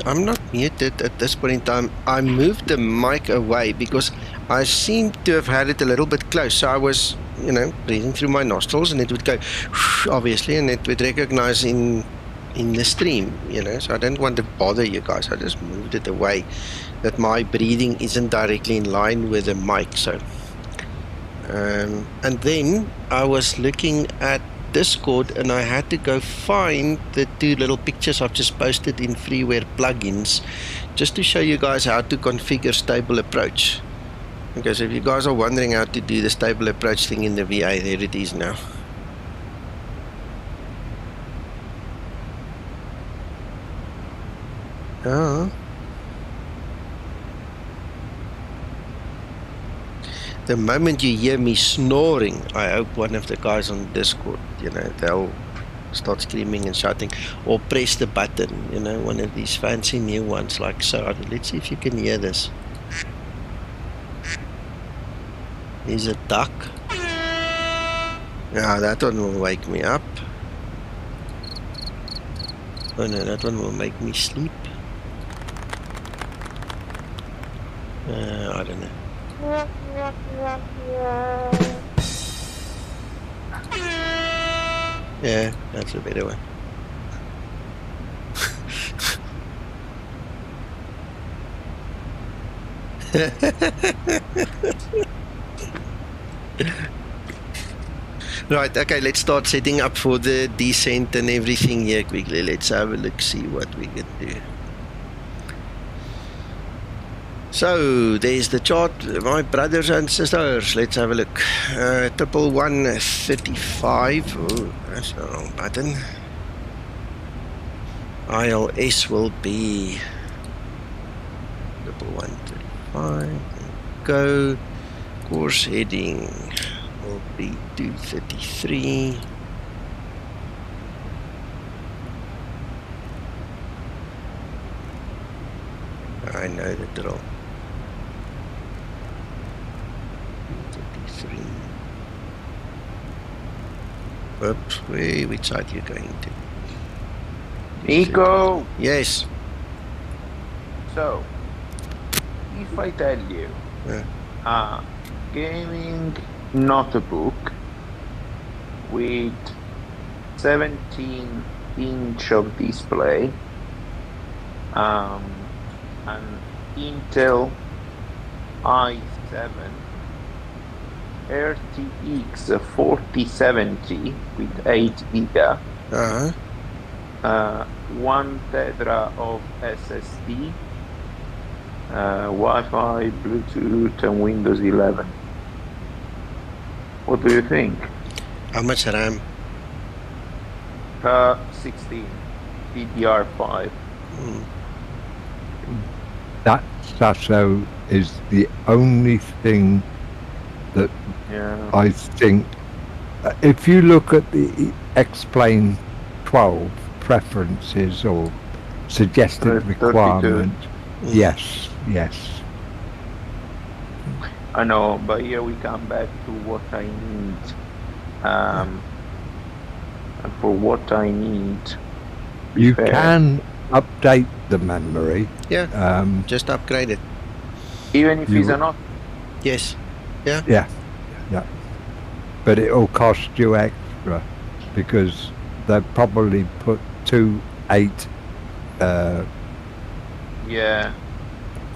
I'm not muted at this point in time. I moved the mic away because I seem to have had it a little bit close. So I was, you know, breathing through my nostrils and it would go, obviously, and it would recognize in the stream, you know. So I didn't want to bother you guys. I just moved it away that my breathing isn't directly in line with the mic. So, and then I was looking at Discord and I had to go find the two little pictures I've just posted in freeware plugins just to show you guys how to configure stable approach. Okay, so if you guys are wondering how to do the stable approach thing in the VA, there it is now. Oh. The moment you hear me snoring, I hope one of the guys on Discord, you know, they'll start screaming and shouting, or press the button, you know, one of these fancy new ones like so. Let's see if you can hear this. There's a duck. Yeah, that one will wake me up. Oh no, that one will make me sleep. I don't know. Yeah, that's a better one. Right, okay, let's start setting up for the descent and everything here quickly. Let's have a look, see what we can do. So, there's the chart, my brothers and sisters. Let's have a look. 1135. Oh, that's the wrong button. ILS will be 1135. Go. Course heading will be 233. I know the drill. 233. Oops, which side are you going to? Nico! Yes. So, if I tell you, gaming notebook with 17-inch of display, an Intel i7 RTX 4070 with 8 giga, 1 tera of SSD, Wi-Fi, Bluetooth, and Windows 11. What do you think? How much RAM? 16 DDR5. That Sasso is the only thing that I think if you look at the explain 12 preferences or suggested 32. requirement, yes. I know, but here we come back to what I need. And for what I need, you can update the memory. Yeah, just upgrade it. Even if it's not. Yes. Yeah. Yeah. But it'll cost you extra because they probably put 2 8. Yeah.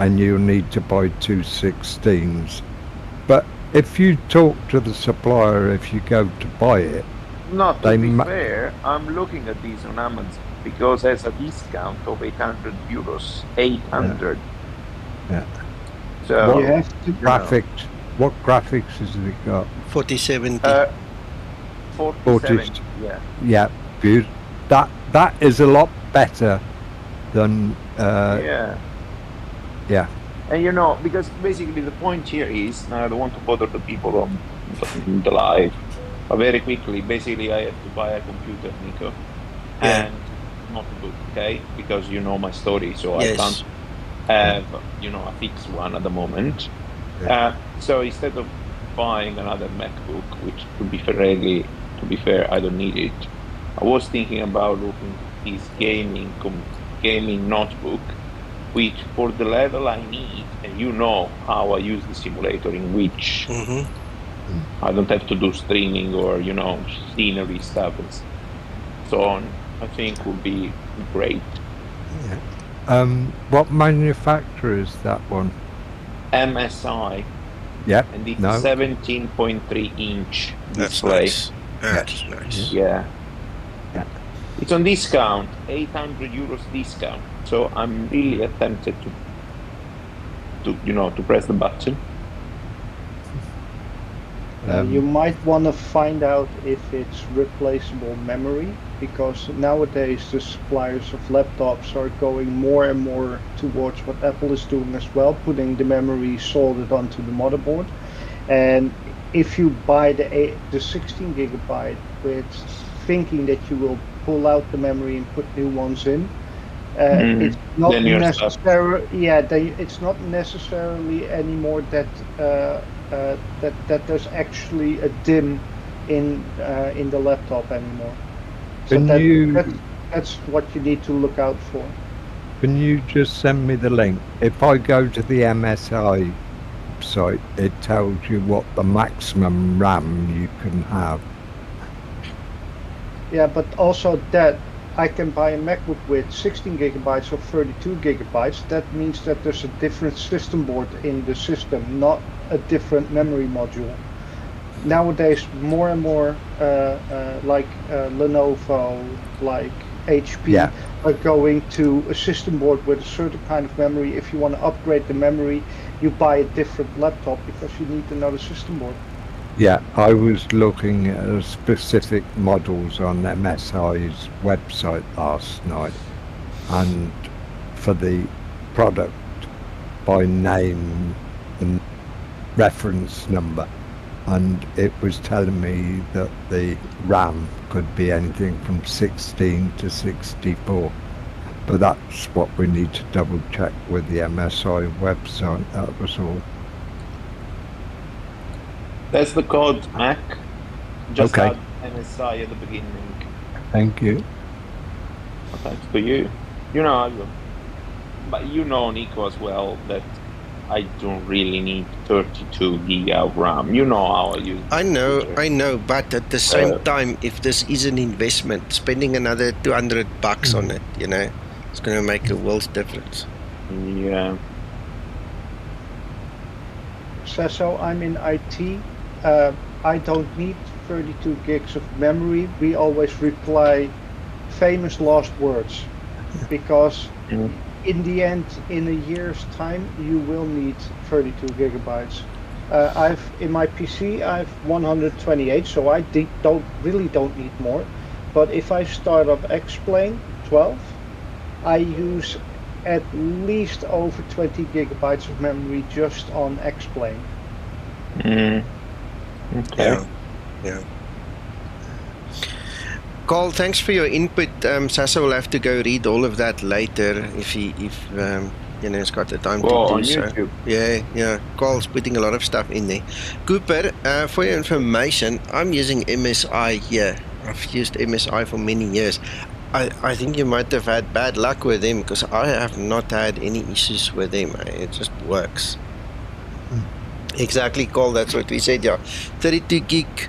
And you'll need to buy 2 16s. But if you talk to the supplier, if you go to buy it, no, to be fair, I'm looking at these on Amazon because there's a discount of €800. 800. Yeah. So what graphics? What graphics has it got? 4070. 4070. Yeah. Yeah. That is a lot better than. Yeah. And you know, because basically the point here is, now I don't want to bother the people on the live, but very quickly, basically I had to buy a computer, Nico, and not a book, okay? Because you know my story, so I can't have, a fixed one at the moment. So instead of buying another MacBook, which to be fair, I don't need it, I was thinking about looking at this gaming notebook, which for the level I need, and you know how I use the simulator in which I don't have to do streaming or, scenery stuff and so on, I think would be great. Yeah. What manufacturer is that one? MSI. Yeah. And it's 17.3 inch display. That's nice. Yeah. It's on discount, €800 discount. So I'm really tempted to press the button. You might want to find out if it's replaceable memory, because nowadays the suppliers of laptops are going more and more towards what Apple is doing as well, putting the memory soldered onto the motherboard. And if you buy the 16 gigabyte with thinking that you will pull out the memory and put new ones in, it's not necessarily. It's not necessarily anymore that that there's actually a DIMM in the laptop anymore. So that's what you need to look out for. Can you just send me the link? If I go to the MSI site, it tells you what the maximum RAM you can have. Yeah, but also that I can buy a MacBook with 16 gigabytes or 32 gigabytes. That means that there's a different system board in the system, not a different memory module. Nowadays, more and more like Lenovo, like HP, are going to a system board with a certain kind of memory. If you want to upgrade the memory, you buy a different laptop because you need another system board. Yeah, I was looking at specific models on MSI's website last night, and for the product by name and reference number, and it was telling me that the RAM could be anything from 16 to 64. But that's what we need to double check with the MSI website, that was all. That's the code, Mac. Just add MSI at the beginning. Thank you. Thanks to you. But Nico, as well, that I don't really need 32 gig of RAM. You know how I use it. I know, but at the same time, if this is an investment, spending another $200 on it, it's going to make a world's difference. Yeah. So I'm in IT. I don't need 32 gigs of memory. We always reply famous last words, because in the end, in a year's time, you will need 32 gigabytes. In my PC, I have 128, so I don't need more. But if I start up X-Plane 12, I use at least over 20 gigabytes of memory just on X-Plane. Okay. Yeah. Carl, thanks for your input. Sasa will have to go read all of that later if he's got the time to do on so. YouTube. Yeah. Carl's putting a lot of stuff in there. Cooper, for your information, I'm using MSI here. I've used MSI for many years. I think you might have had bad luck with them because I have not had any issues with them. It just works. Exactly, Carl. That's what we said. Yeah, 32 gig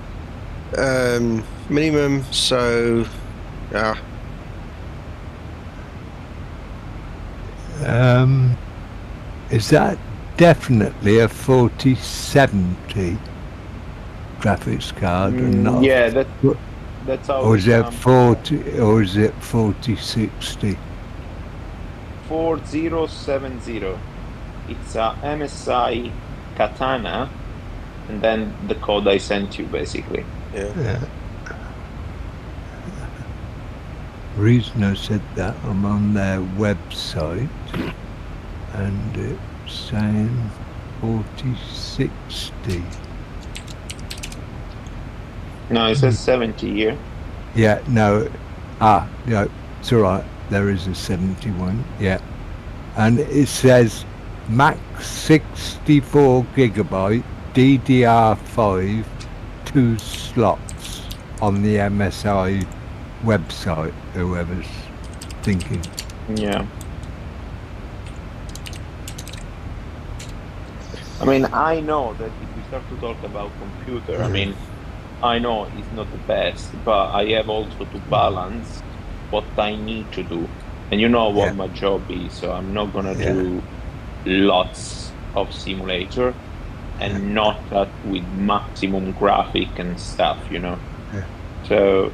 minimum. So, yeah. Is that definitely a 4070 graphics card and not? Yeah, that's how. Or is it 40? Or is it 4060? 4070. It's a MSI Katana, and then the code I sent you, basically. Yeah. Reason I said that, I'm on their website, and it's saying 4060. No, it says 70 here. Yeah, no. Yeah, it's all right. There is a 71. Yeah, and it says max 64 gigabyte DDR5, 2 slots on the MSI website. Whoever's thinking. Yeah. I mean, I know that if we start to talk about computer, I mean, I know it's not the best, but I have also to balance what I need to do. And you know what my job is, so I'm not gonna do lots of simulator and not that with maximum graphic and stuff, you know. So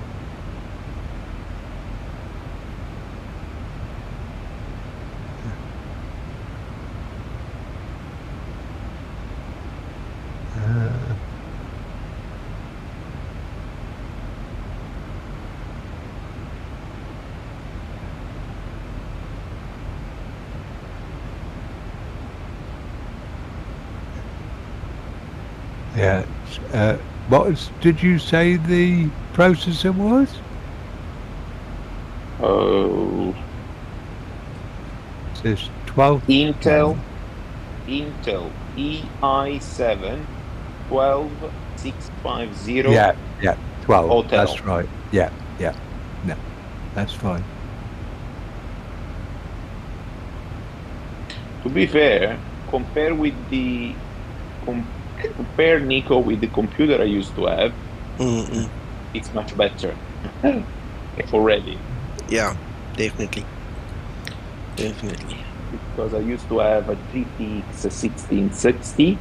yeah. Did you say the processor was? Oh. It says 12. Intel EI7 12650. Yeah, 12. Hotel. That's right. Yeah. No, that's fine. To be fair, compare Nico with the computer I used to have. It's much better already. Yeah, definitely. Because I used to have a GTX 1660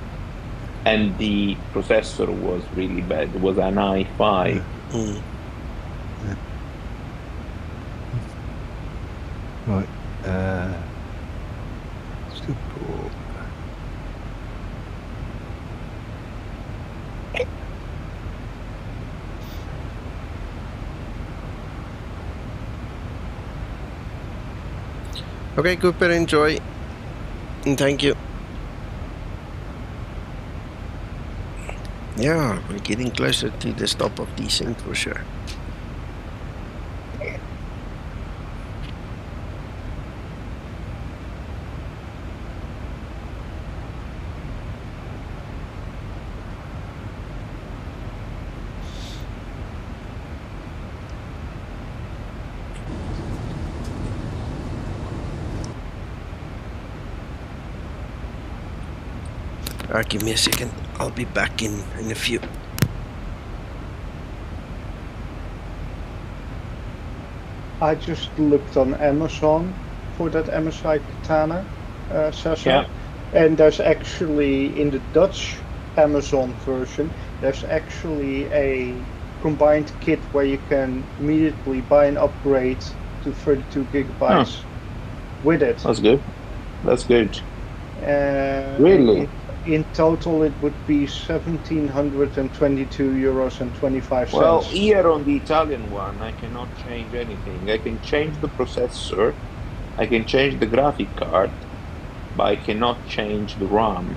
and the processor was really bad. It was an i5. Right. Support. Okay, Cooper, enjoy. And thank you. Yeah, we're getting closer to the stop of descent for sure. Give me a second. I'll be back in a few. I just looked on Amazon for that MSI Katana, Sasa, and there's actually in the Dutch Amazon version, there's actually a combined kit where you can immediately buy an upgrade to 32 gigabytes with it. That's good. That's good. Really? In total, it would be €1,722.25. Well, here on the Italian one, I cannot change anything. I can change the processor, I can change the graphic card, but I cannot change the RAM.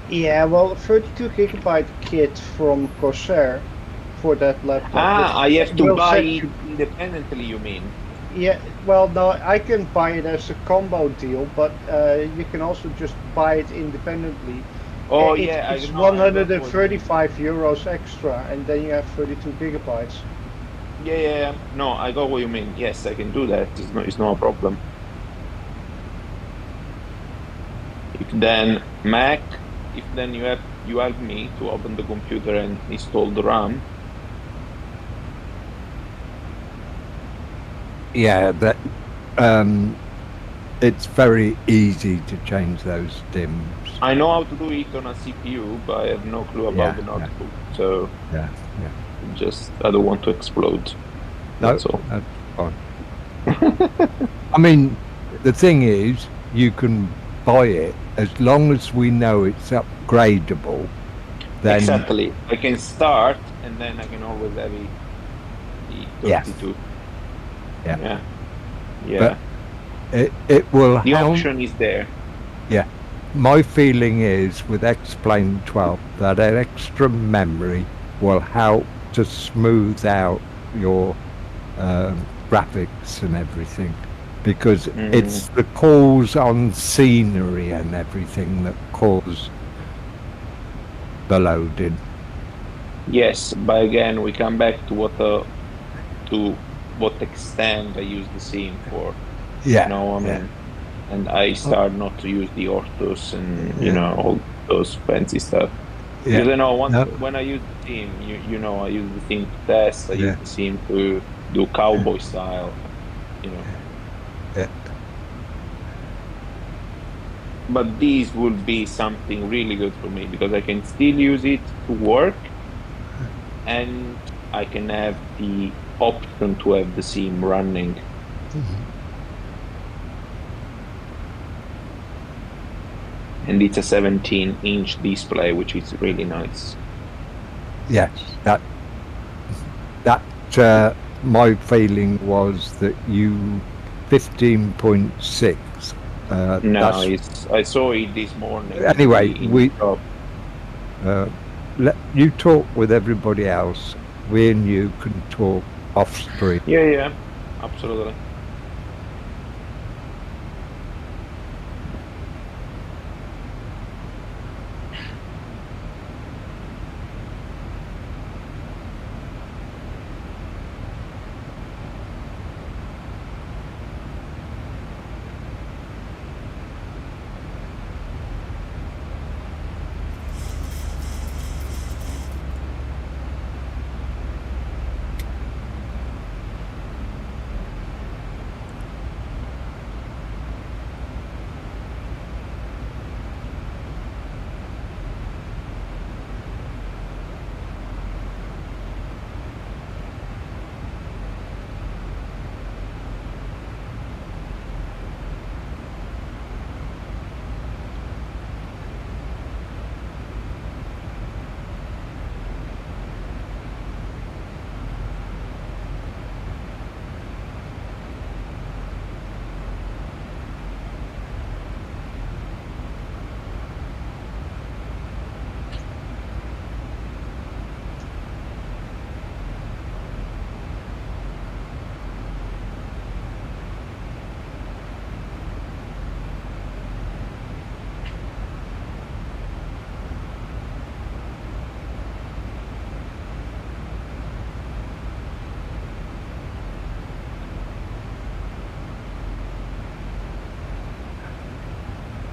Yeah, well, 32 gigabyte kit from Corsair for that laptop I have to will buy set it you. independently, you mean? Yeah, well, no, I can buy it as a combo deal, but you can also just buy it independently. Oh It's yeah, I it's know, I got what you mean. 135 euros extra, and then you have 32 gigabytes. Yeah. No, I got what you mean. Yes, I can do that. It's no problem. If then Mac, if then you help me to open the computer and install the RAM. Yeah, that it's very easy to change those DIMMs. I know how to do it on a CPU, but I have no clue about the notebook. So yeah. Just I don't want to explode. That's all. That's fine. I mean, the thing is, you can buy it as long as we know it's upgradable. Then Exactly. I can start, and then I can always have the 32. Yeah. Yeah. But it will The help. option is there. Yeah. My feeling is with X-Plane 12 that an extra memory will help to smooth out your graphics and everything, because it's the calls on scenery and everything that cause the loading. Yes, but again, we come back to what extent I use the scene for. Yeah. You know, I mean, and I start not to use the orthos and you know all those fancy stuff. Yeah. Because I know when I use the theme, you know, I use the theme to test. I use the theme to do cowboy style. You know. Yeah. But these would be something really good for me because I can still use it to work, and I can have the option to have the sim running. And it's a 17-inch display, which is really nice. Yes, that my feeling was that you 15.6. No, I saw it this morning. Anyway, let you talk with everybody else. We and you can talk off screen. Yeah, absolutely.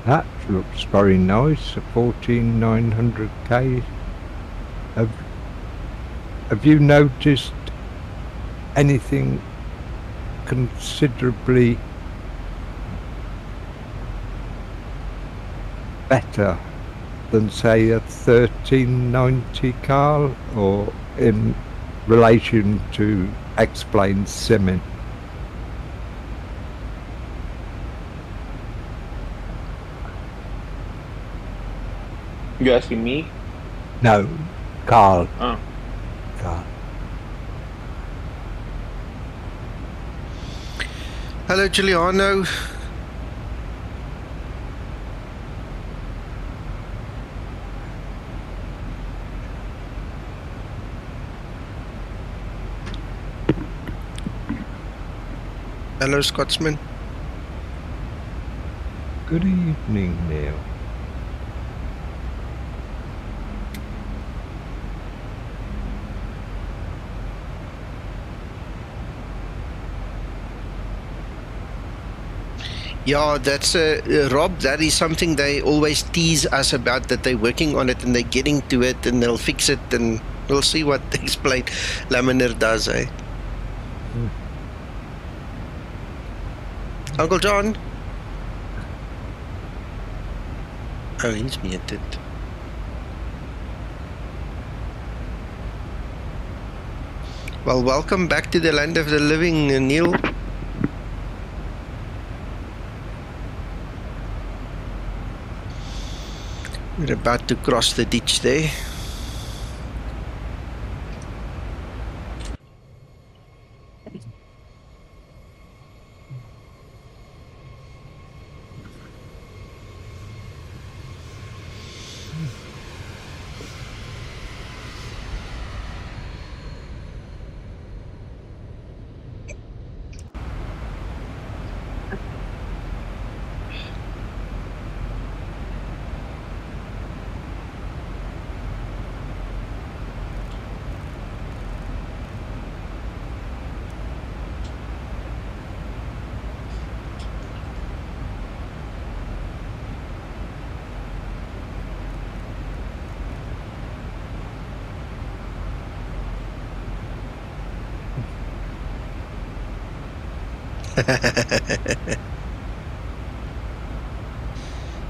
That looks very nice. A 14900K. Have you noticed anything considerably better than, say, a 1390 Carl, or in relation to X-Plane simming? You asking me? No, Carl. Oh. Carl. Hello, Giuliano. Hello, Scotsman. Good evening, Neil. Yeah, that's Rob. That is something they always tease us about, that they're working on it and they're getting to it and they'll fix it, and we'll see what Explain Laminar does, eh? Uncle John? Oh, he's muted. Well, welcome back to the land of the living, Neil. We're about to cross the ditch there.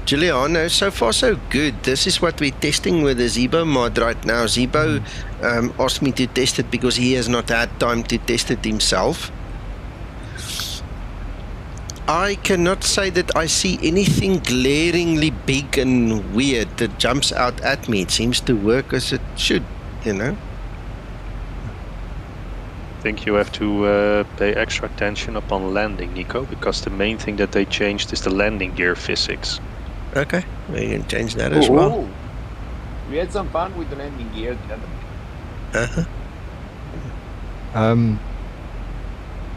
Giuliano, so far so good. This is what we're testing with the Zibo mod right now. Zibo asked me to test it because he has not had time to test it himself. I cannot say that I see anything glaringly big and weird that jumps out at me. It seems to work as it should, you know. I think you have to pay extra attention upon landing, Nico, because the main thing that they changed is the landing gear physics. Okay, we can change that as well. We had some fun with the landing gear the other day.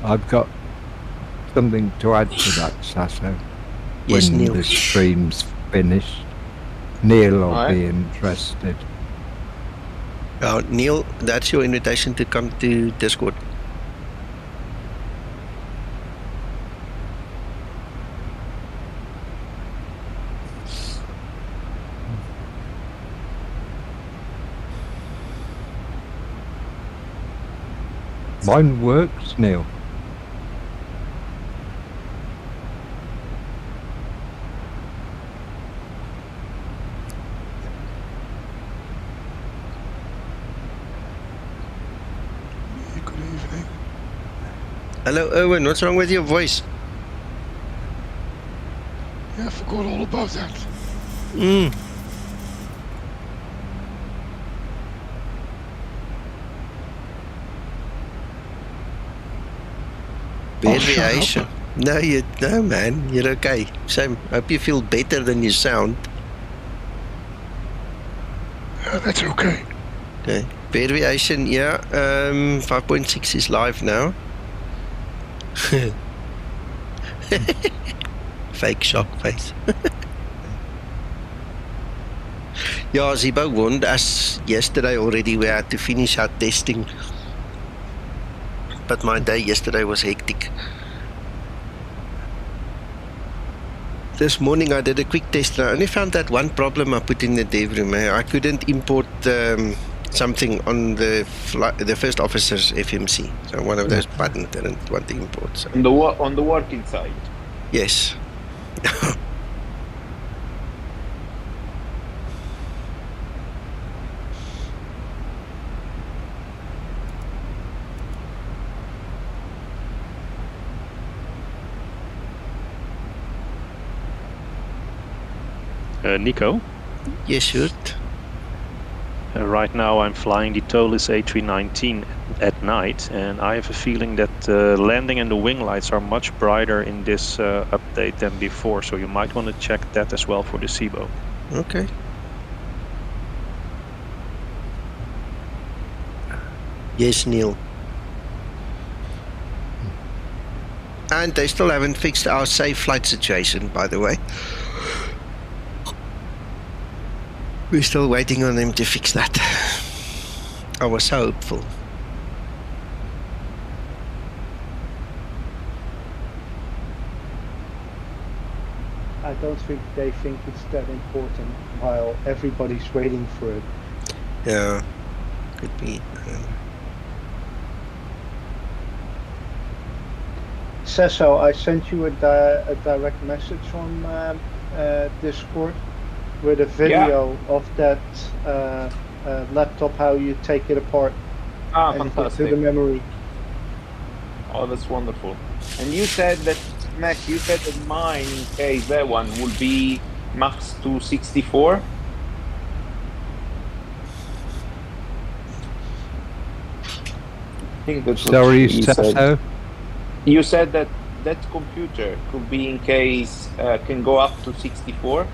I've got something to add to that, Sasso. Yes, when Neil. the stream's finished, Neil will be interested. Neil, that's your invitation to come to Discord. Mine works, Neil. Good evening. Hello, Owen. What's wrong with your voice? Yeah, I forgot all about that. Variation. No, no, man. You're okay. So, hope you feel better than you sound. Yeah, that's okay. Okay. Variation, yeah. 5.6 is live now. Fake shock face. Yeah, Zibo warned us yesterday already. We had to finish our testing. But my day yesterday was hectic. This morning I did a quick test and I only found that one problem I put in the dev room. I couldn't import something on the first officer's FMC. So one of those buttons I didn't want to import. So. On the working side. Yes. Nico? Yes, sure. Right now I'm flying the Tolis A319 at night, and I have a feeling that the landing and the wing lights are much brighter in this update than before, so you might want to check that as well for the Zibo. Okay. Yes, Neil. And they still haven't fixed our safe flight situation, by the way. We're still waiting on them to fix that. I was so hopeful. I don't think they think it's that important while everybody's waiting for it. Yeah, could be. Cecil, I sent you a direct message on Discord with a video of that laptop, how you take it apart and put Fantastic. to the memory. Oh, that's wonderful. And you said that, Max, you said that mine, in case that one, will be max to 64? I think that's Sorry, what you said. Cecil? You said that that computer could be in case, can go up to 64?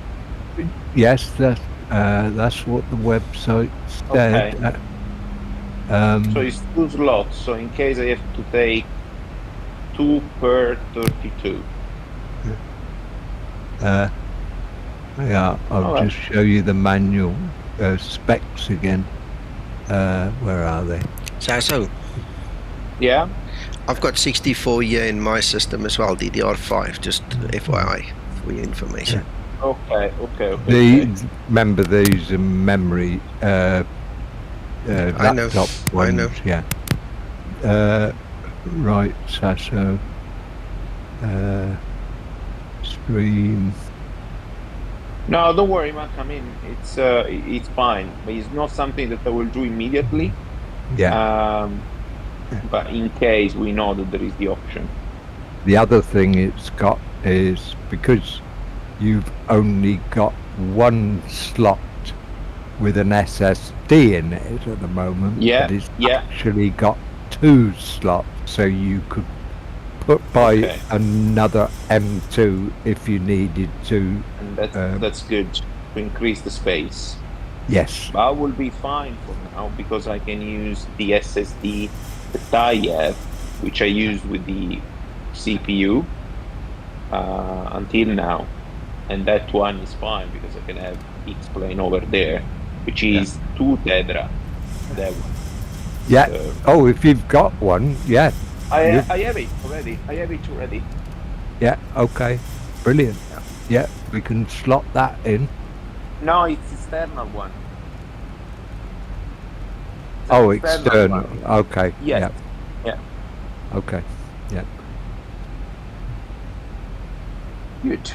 Yes, that's what the website said. Okay. So it's 2 slots, so in case I have to take 2 per 32. Yeah, I'll Alright. just show you the manual specs again. Where are they? So, yeah, I've got 64 here in my system as well, DDR5, just FYI for your information. Okay. Remember, these are memory laptop ones. I know. Yeah. Right, Sasso. Stream. No, don't worry, Mac. I mean, it's fine, but it's not something that I will do immediately. Yeah. But in case we know that there is the option. The other thing it's got is because you've only got one slot with an SSD in it at the moment, Yeah, but it's yeah. actually got 2 slots, so you could buy another M2 if you needed to. And that's good to increase the space. Yes. But I will be fine for now because I can use the SSD that I have, which I use with the CPU until now. And that one is fine because I can have X-Plane over there, which is 2 Tedra. That one. Yeah. Oh, if you've got one, yeah. I have it already. Yeah, okay. Brilliant. Yeah, we can slot that in. No, it's external one. Oh, external. One. Okay. Yes. Yeah. Okay. Yeah. Good.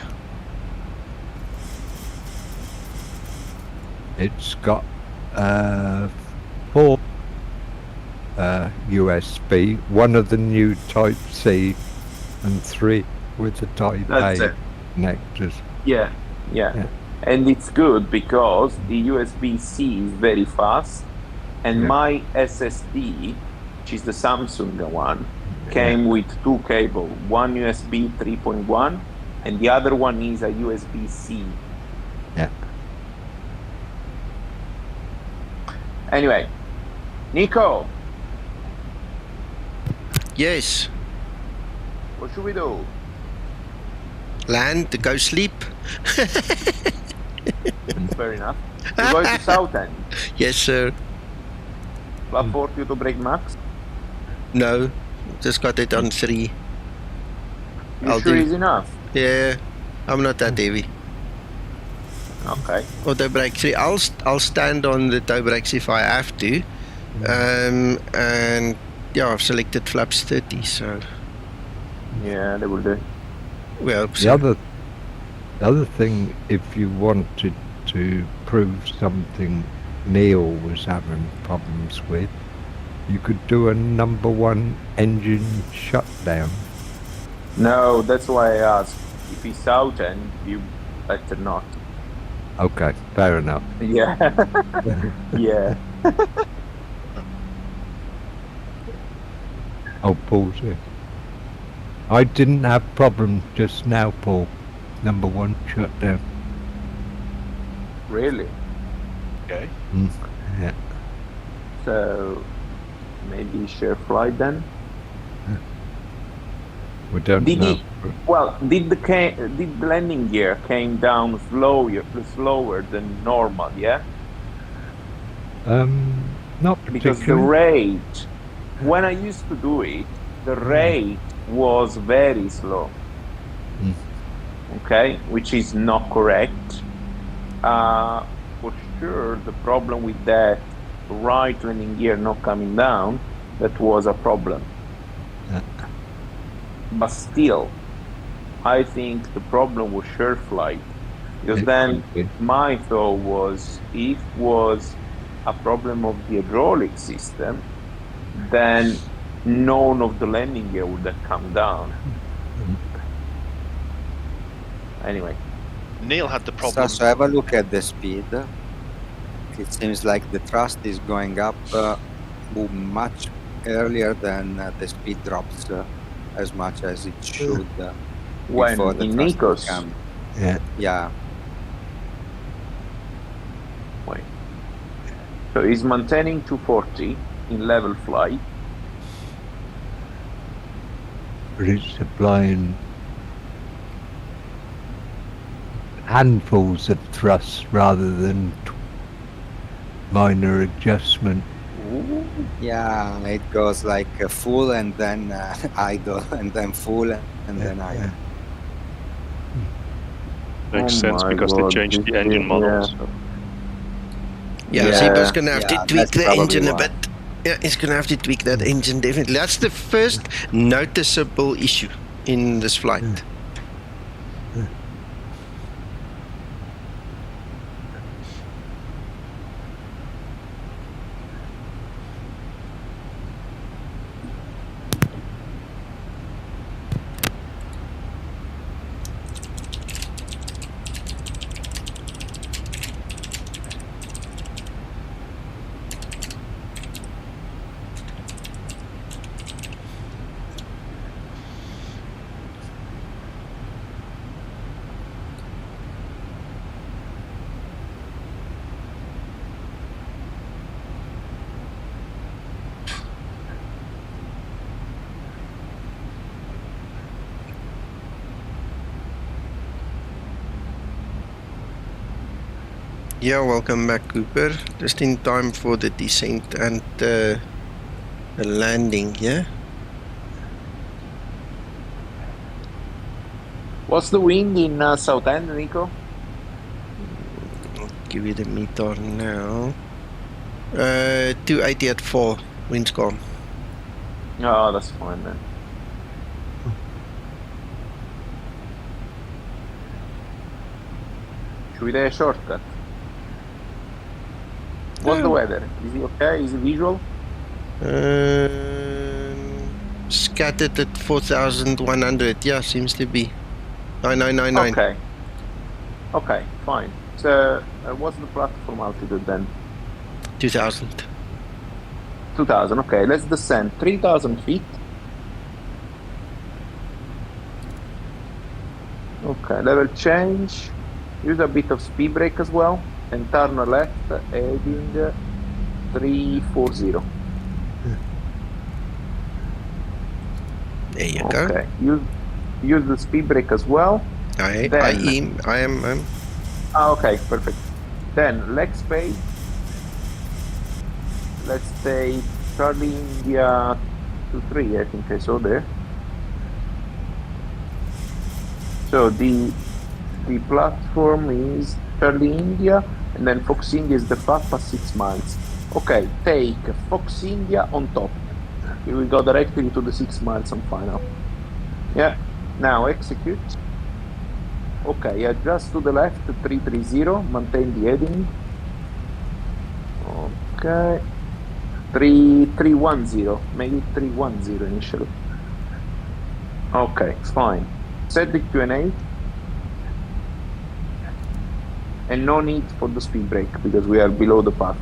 It's got 4 USB, 1 of the new Type C, and 3 with the Type That's A it. connectors. Yeah. And it's good because the USB-C is very fast, and my SSD, which is the Samsung one, came with 2 cables, one USB 3.1 and the other one is a USB-C. Yeah. Anyway, Nico. Yes. What should we do? Land, go sleep. Fair enough. You're going to Southend? Yes, sir. Will afford you to break max? No, just got it on 3. You sure it's enough? Yeah, I'm not that heavy. Okay. Auto brake 3. I'll stand on the toe brakes if I have to. And yeah, I've selected flaps 30, so yeah, they will do. Well, the other thing, if you wanted to prove something Neil was having problems with, you could do a #1 engine shutdown. No, that's why I asked. If he's Southend, you better not. Okay, fair enough. Yeah. Yeah. Oh, Paul's here. I didn't have problems just now, Paul. #1 shutdown. Really? Okay. Yeah. So maybe share flight then? We don't know. Did the landing gear came down slower than normal? Yeah. Not because the particularly. rate, when I used to do it, the rate was very slow. Okay, which is not correct. For sure, the problem with that right landing gear not coming down, that was a problem. But still, I think the problem was sure flight. Because then my thought was, if was a problem of the hydraulic system, then none of the landing gear would have come down. Anyway. Neil had the problem. So have a look at the speed. It seems like the thrust is going up much earlier than the speed drops as much as it should before the thrust comes. Yeah. Wait. So he's maintaining 240 in level flight. But it's applying handfuls of thrust rather than minor adjustment. Yeah, it goes like full and then idle and then full and then idle. Makes sense because they changed the engine models. Yeah, Zibo's gonna have to tweak the engine a bit. Yeah, he's gonna have to tweak that engine definitely. That's the first noticeable issue in this flight. Yeah, welcome back, Cooper. Just in time for the descent and the landing, yeah? What's the wind in Southend, Nico? I'll give you the meter now. 280 at 4, wind's calm. Oh, that's fine then. Should we do a shortcut? What's the weather? Is it okay? Is it visual? Scattered at 4,100. Yeah, seems to be. 9999. Okay. Okay, fine. So, what's the platform altitude then? 2,000. 2,000. Okay, let's descend 3,000 feet. Okay, level change. Use a bit of speed brake as well. And turn left, heading 340. There you go. Okay, use the speed brake as well. I am. Okay, perfect. Then leg space. Let's say Charlie India 23, I think I saw there. So the platform is Charlie India, and then Fox India is the Papa 6 miles. Okay, take Fox India on top. Here we go directly to the 6 miles on final. Yeah, now execute. Okay, adjust to the left, 330, maintain the heading. Okay, 310, maybe 310 initially. Okay, fine. Set the Q&A. And no need for the speed brake because we are below the path.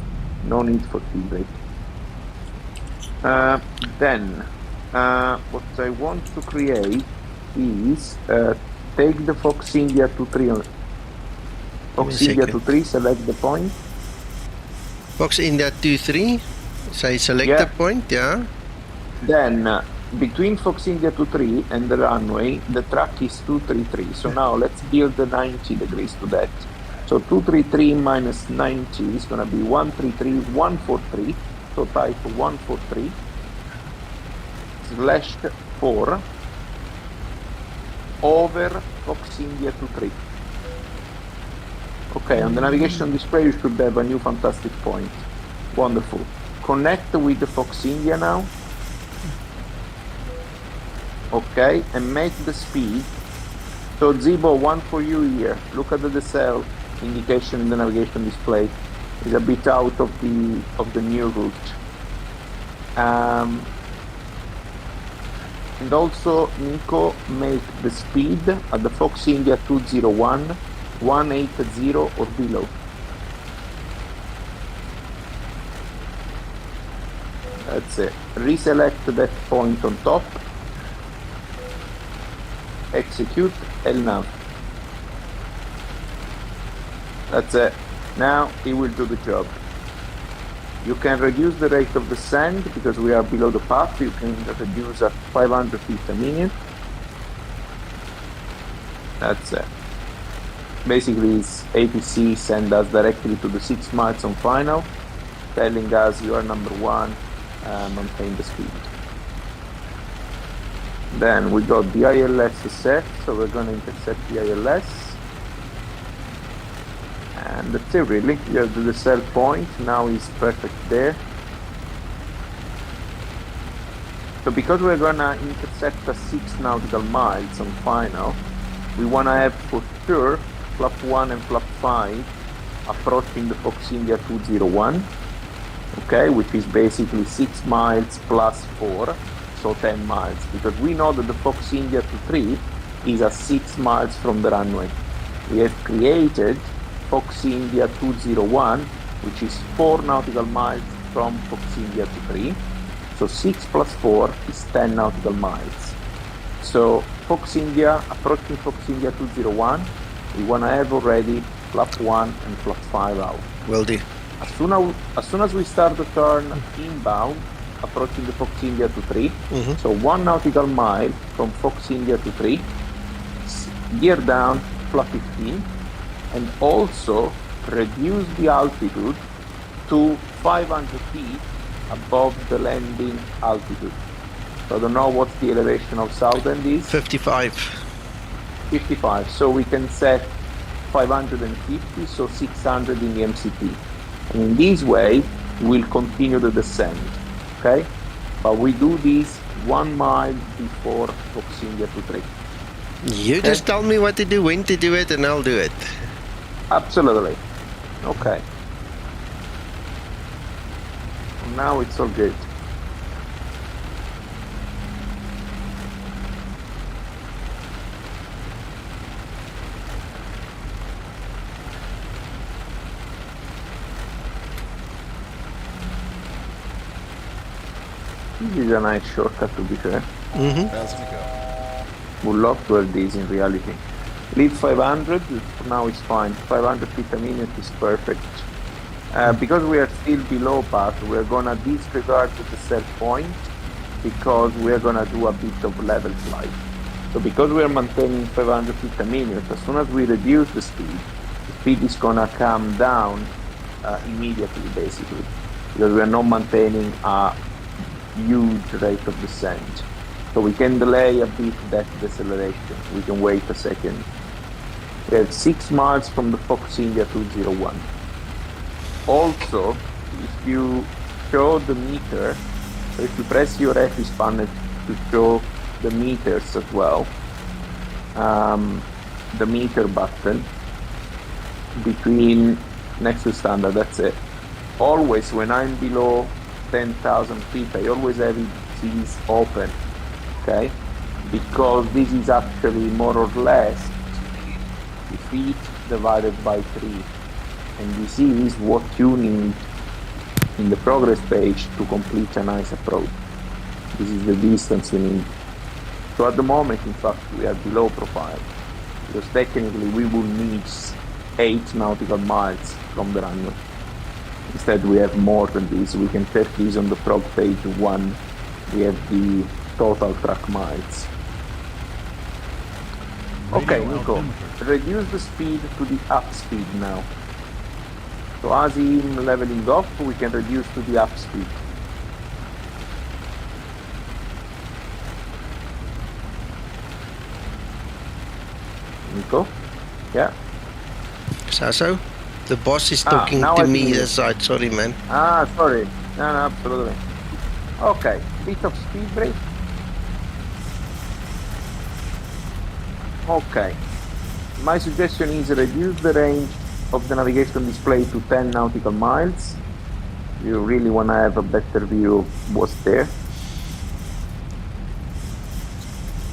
No need for speed brake. Then, what I want to create is take the Fox India to 3 on Fox India to 3, select the point. Fox India 23, say select the point, yeah. Then between Fox India 23 and the runway, the track is 233. So now let's build the 90 degrees to that. So 233 minus 90 is going to be 133, 143. So type 143 / 4 over Fox India 23. Okay, on the navigation display you should have a new fantastic point. Wonderful. Connect with the Fox India now. Okay, and make the speed. So Zibo, one for you here. Look at the decel indication in the navigation display. It's a bit out of the new route. And also Nico, make the speed at the Fox India 201 180 or below. That's it. Reselect that point on top. Execute LNAV. That's it. Now it will do the job. You can reduce the rate of descent because we are below the path. You can reduce at 500 feet a minute. That's it. Basically, it's ATC send us directly to the 6 miles on final, telling us you are number 1, maintain the speed. Then we got the ILS set, so we're going to intercept the ILS. And that's it really. You have the cell point, now is perfect there. So because we're going to intercept a 6 nautical miles on final, we want to have for sure flap 1 and flap 5 approaching the Fox India 201, okay, which is basically 6 miles plus 4, so 10 miles, because we know that the Fox India 23 is at 6 miles from the runway. We have created Fox India 201, which is 4 nautical miles from Fox India 23, so 6 plus 4 is 10 nautical miles. So Fox India, approaching Fox India 201, we want to have already flap 1 and flap 5 out. Will do. As soon as we start the turn inbound, approaching the Fox India 23, so 1 nautical mile from Fox India 23, gear down, flap 15, and also reduce the altitude to 500 feet above the landing altitude. So I don't know what the elevation of Southend is. 55. 55, so we can set 550, so 600 in the MCP. And in this way, we'll continue the descent, okay? But we do this 1 mile before Fox India 23. You just tell me what to do, when to do it, and I'll do it. Absolutely. Okay. Now it's all good. This is a nice shortcut, to be fair. How's it go? Would love to have this in reality. Lead 500, for now it's fine. 500 feet a minute is perfect. Because we are still below path, we're gonna disregard the set point because we're gonna do a bit of level flight. So because we're maintaining 500 feet a minute, as soon as we reduce the speed is gonna come down immediately, basically, because we're not maintaining a huge rate of descent. So we can delay a bit that deceleration. We can wait a second. We have 6 miles from the Fox India 201. Also, if you show the meter, so if you press your FS panel to show the meters as well, the meter button between next to standard, that's it. Always when I'm below 10,000 feet, I always have these open, okay? Because this is actually more or less feet divided by 3. And this is what you need in the progress page to complete a nice approach. This is the distance you need. So at the moment, in fact, we are below profile, because technically we will need 8 nautical miles from the runway. Instead, we have more than this. We can check this on the prog page 1. We have the total track miles. Okay, Nico, reduce the speed to the up speed now. So as him leveling off, we can reduce to the up speed. Nico? Yeah? So? The boss is talking to me this side, sorry man. Sorry. No, absolutely. Okay, bit of speed brake. Okay. My suggestion is reduce the range of the navigation display to 10 nautical miles. You really want to have a better view of what's there.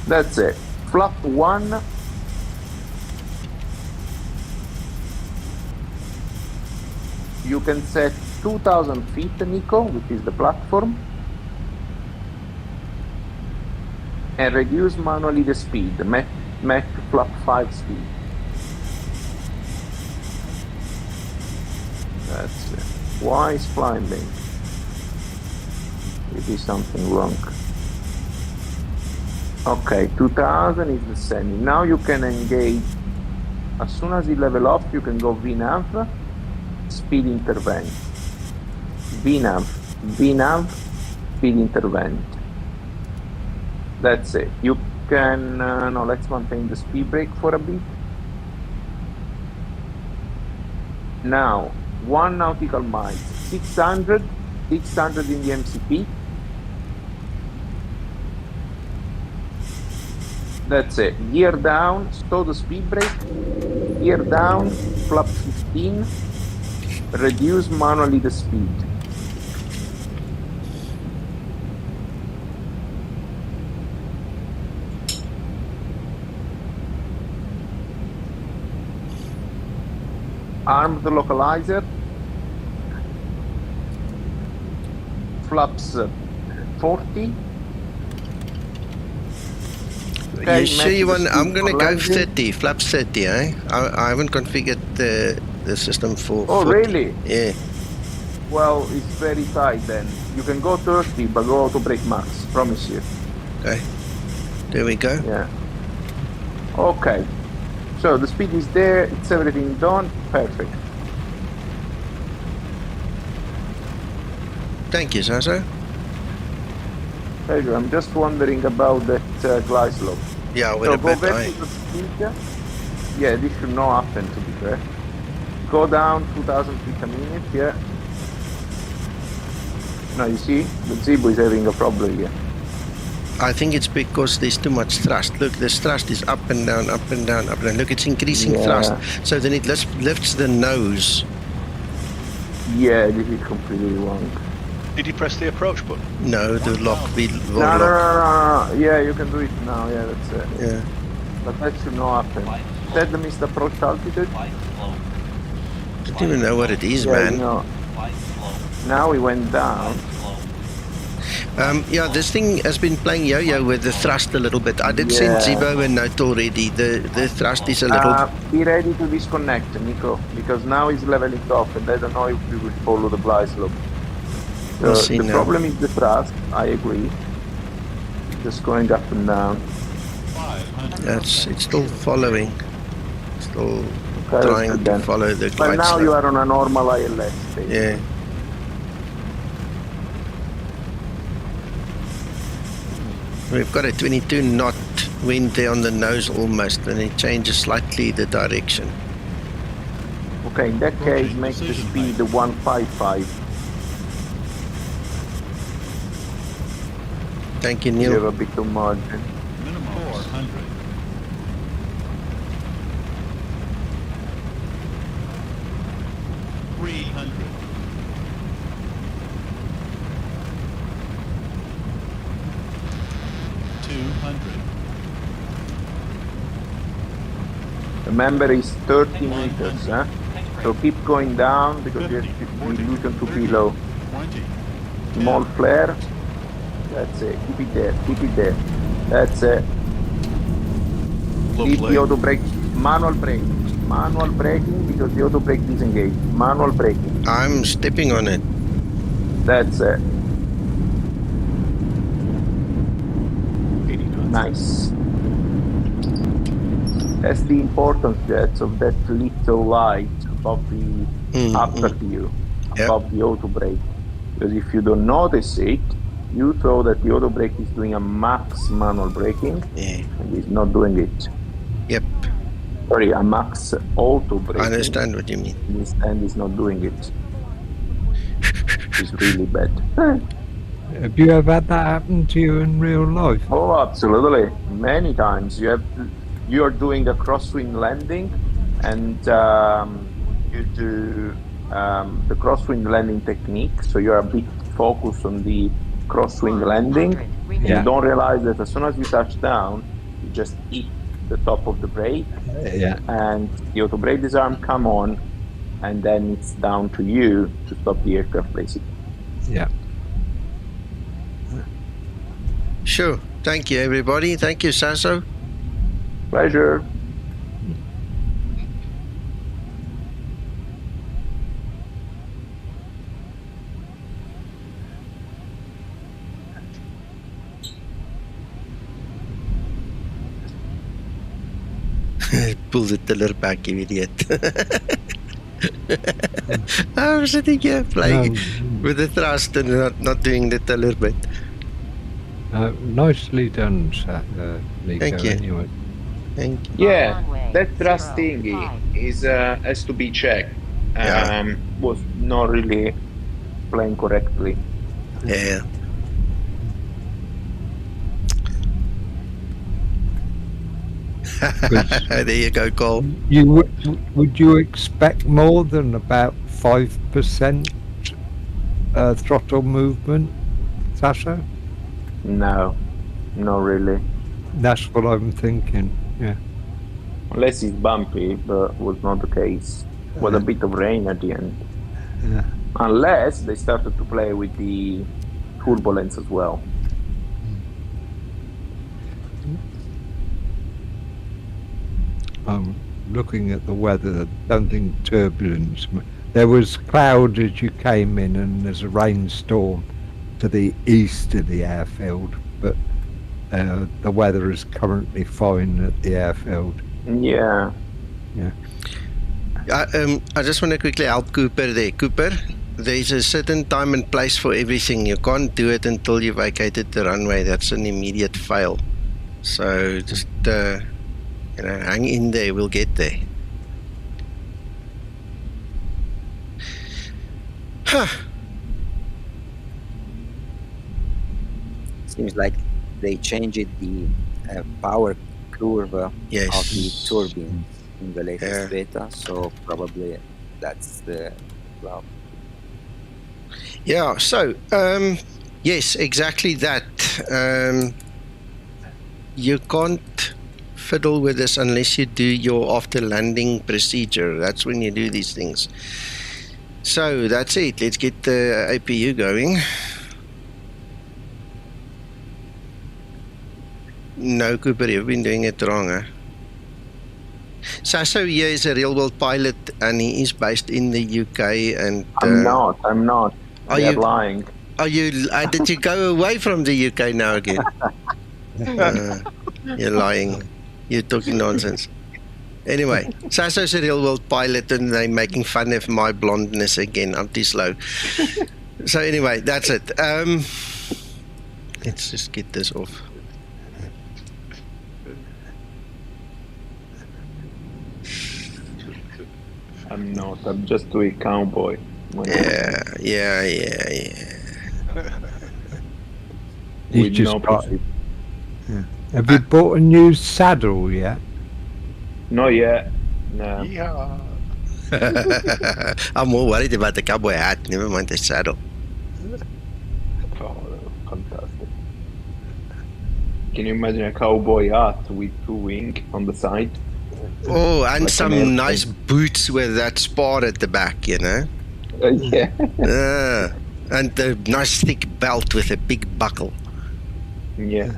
That's it. Flap 1. You can set 2,000 feet, Nico, which is the platform. And reduce manually the speed, Mach flap 5 speed. That's it. Why is climbing? It is something wrong. Okay, 2000 is the semi. Now you can engage. As soon as you level off, you can go VNav, speed intervent. VNav, speed intervent. That's it. You can, no, let's maintain the speed brake for a bit. Now, 1 nautical miles, 600 in the MCP. That's it. Gear down, stow the speed brake. Gear down, flap 15. Reduce manually the speed. Arm the localizer. Flaps 40. Okay, You sure you want? I'm gonna go 30, flaps 30, eh? I haven't configured the system for 40. Really? Yeah. Well, it's very tight then. You can go 30, but go auto brake max, promise you. Okay. There we go. Yeah. Okay. So the speed is there, it's everything done, perfect. Thank you, Sasso. Pleasure. I'm just wondering about that glide slope. Yeah, we're so a go bit back high. to the speed. Yeah, this should not happen, to be fair. Go down 2,000 feet a minute, yeah. Now you see, the Zibo is having a problem here. I think it's because there's too much thrust. Look, this thrust is up and down, up and down, up and down. Look, it's increasing thrust. So then it lifts the nose. Yeah, this is completely wrong. Did you press the approach button? No, the lock. No. Yeah, you can do it now. Yeah, that's it. Yeah. But that should not happen. Set the missed approach altitude. I don't even know what it is, man. You know, now we went down. Yeah, this thing has been playing yo-yo with the thrust a little bit. I did send Zibo a note already. The thrust is a little... Be ready to disconnect, Nico, because now it's leveling off and I don't know if we will follow the glide slope. The problem is the thrust, I agree. Just going up and down. It's still following. Still trying to follow the glide slope. But now you are on a normal ILS stage. Yeah. We've got a 22 knot wind there on the nose almost, and it changes slightly the direction. Okay, in that case, make the speed 155. Thank you, Neil. You have a bit of margin. Minimum 400. 300. Remember, it's 30 meters, huh? So keep going down because you have the illusion to be low. 20. Small flare. That's it. Keep it there. Keep it there. That's it. Leave the auto brake. Manual braking. Manual braking because the auto brake disengaged. Manual braking. I'm stepping on it. That's it. Nice. That's the importance, Jets, of that little light above the upper view, above the auto brake. Because if you don't notice it, you thought that the auto brake is doing a max manual braking, and it's not doing it. Yep. Sorry, a max auto braking. I understand what you mean. And it's not doing it. It's really bad. Have you ever had that happen to you in real life? Oh, absolutely. Many times. You are doing a crosswind landing, and you do the crosswind landing technique. So you're a bit focused on the crosswind landing. You don't realize that as soon as you touch down, you just hit the top of the brake, and the auto brake disarm come on, and then it's down to you to stop the aircraft, basically. Yeah. Sure. Thank you, everybody. Thank you, Sasso. Pleasure. Pull the tiller back, you idiot. I'm sitting here playing with the thrust and not doing the tiller bit. Nicely done, Nico. Thank you. Anyway. Thank you. Yeah, that thrust thingy is has to be checked. Was not really playing correctly. Yeah. There you go, Cole. Would you expect more than about 5% throttle movement, Sasha? No, not really. That's what I'm thinking. Yeah. Unless it's bumpy, but was not the case. Was a bit of rain at the end. Yeah. Unless they started to play with the turbulence as well. I'm looking at the weather. Don't think turbulence. There was cloud as you came in, and there's a rainstorm to the east of the airfield, but the weather is currently fine at the airfield. Yeah. Yeah. I just want to quickly help Cooper there. Cooper, there's a certain time and place for everything. You can't do it until you vacated the runway. That's an immediate fail. So just hang in there. We'll get there. Huh. Seems like they changed the power curve of the turbine in the latest beta, so probably that's the problem. Yeah, so yes, exactly that. You can't fiddle with this unless you do your after landing procedure. That's when you do these things. So that's it. Let's get the APU going. No, Cooper, you've been doing it wrong, huh? Sasso here is a real-world pilot, and he is based in the UK. And I'm not. Are They're you lying? Are you? Did you go away from the UK now again? You're lying. You're talking nonsense. Anyway, Sasso's a real-world pilot, and they're making fun of my blondness again. I'm too slow. So anyway, that's it. Let's just get this off. I'm not. I'm just doing cowboy. Yeah. He's just got. Yeah. Have you bought a new saddle yet? Not yet. No. Yeah. I'm more worried about the cowboy hat. Never mind the saddle. Oh, fantastic. Can you imagine a cowboy hat with two wings on the side? Oh, and Like some nice boots with that spar at the back, you know? Yeah. And a nice thick belt with a big buckle. Yeah.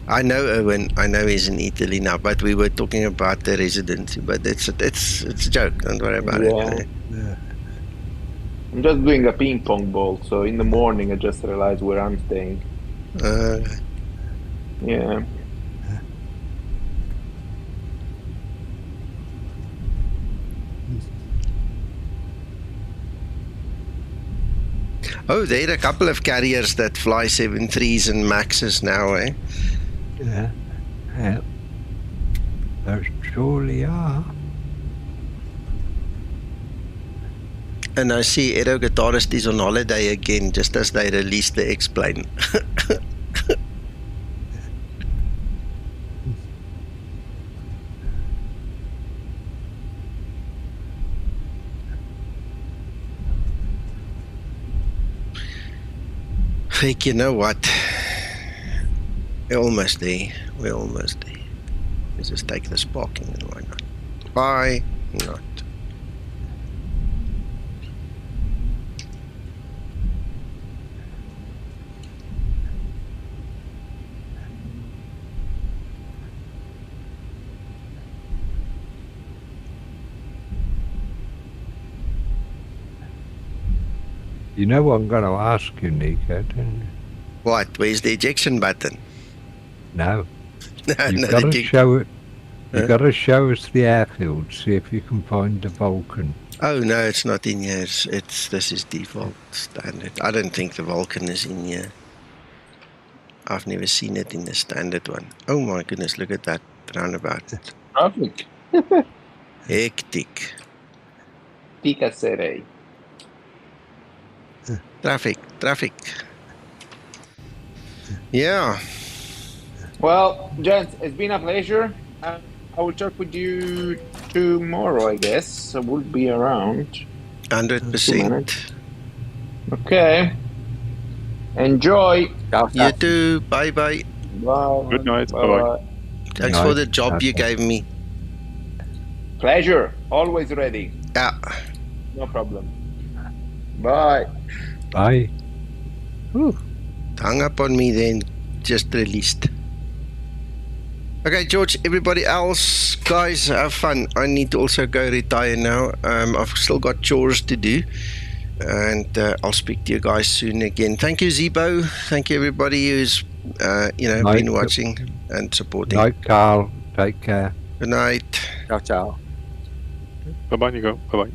I know Owen. I know he's in Italy now, but we were talking about the residency. But it's a joke. Don't worry about it. Yeah. I'm just doing a ping pong ball, so in the morning I just realized where I'm staying. Yeah. Oh, there are a couple of carriers that fly 7.3s and Maxes now, eh? Yeah. Yeah. There surely are. And I see Edo Guitarist is on holiday again, just as they released the X-Plane. Heck, you know what? We're almost there. We're almost there. Let's just take this parking and why not? Why not? You know what I'm going to ask you, Nico, don't you? What? Where's the ejection button? No. No, You've got to show it. You've got to show us the airfield. See if you can find the Vulcan. Oh no, it's not in here. This is default standard. I don't think the Vulcan is in here. I've never seen it in the standard one. Oh my goodness, look at that roundabout. Traffic. Hectic. Picassere. Traffic. Yeah. Well, gents, it's been a pleasure. I will talk with you tomorrow, I guess. I will be around. 100%. Okay. Enjoy. You too. Bye. Good night. Bye. Thanks for the job you gave me. Pleasure. Always ready. Yeah. No problem. Bye. Bye. Whew. Hung up on me then. Just released. Okay, George, everybody else, guys, have fun. I need to also go retire now. I've still got chores to do. And I'll speak to you guys soon again. Thank you, Zibo. Thank you, everybody who's been watching and supporting. Night, Carl. Take care. Good night. Ciao, ciao. Bye-bye, Nico. Bye-bye.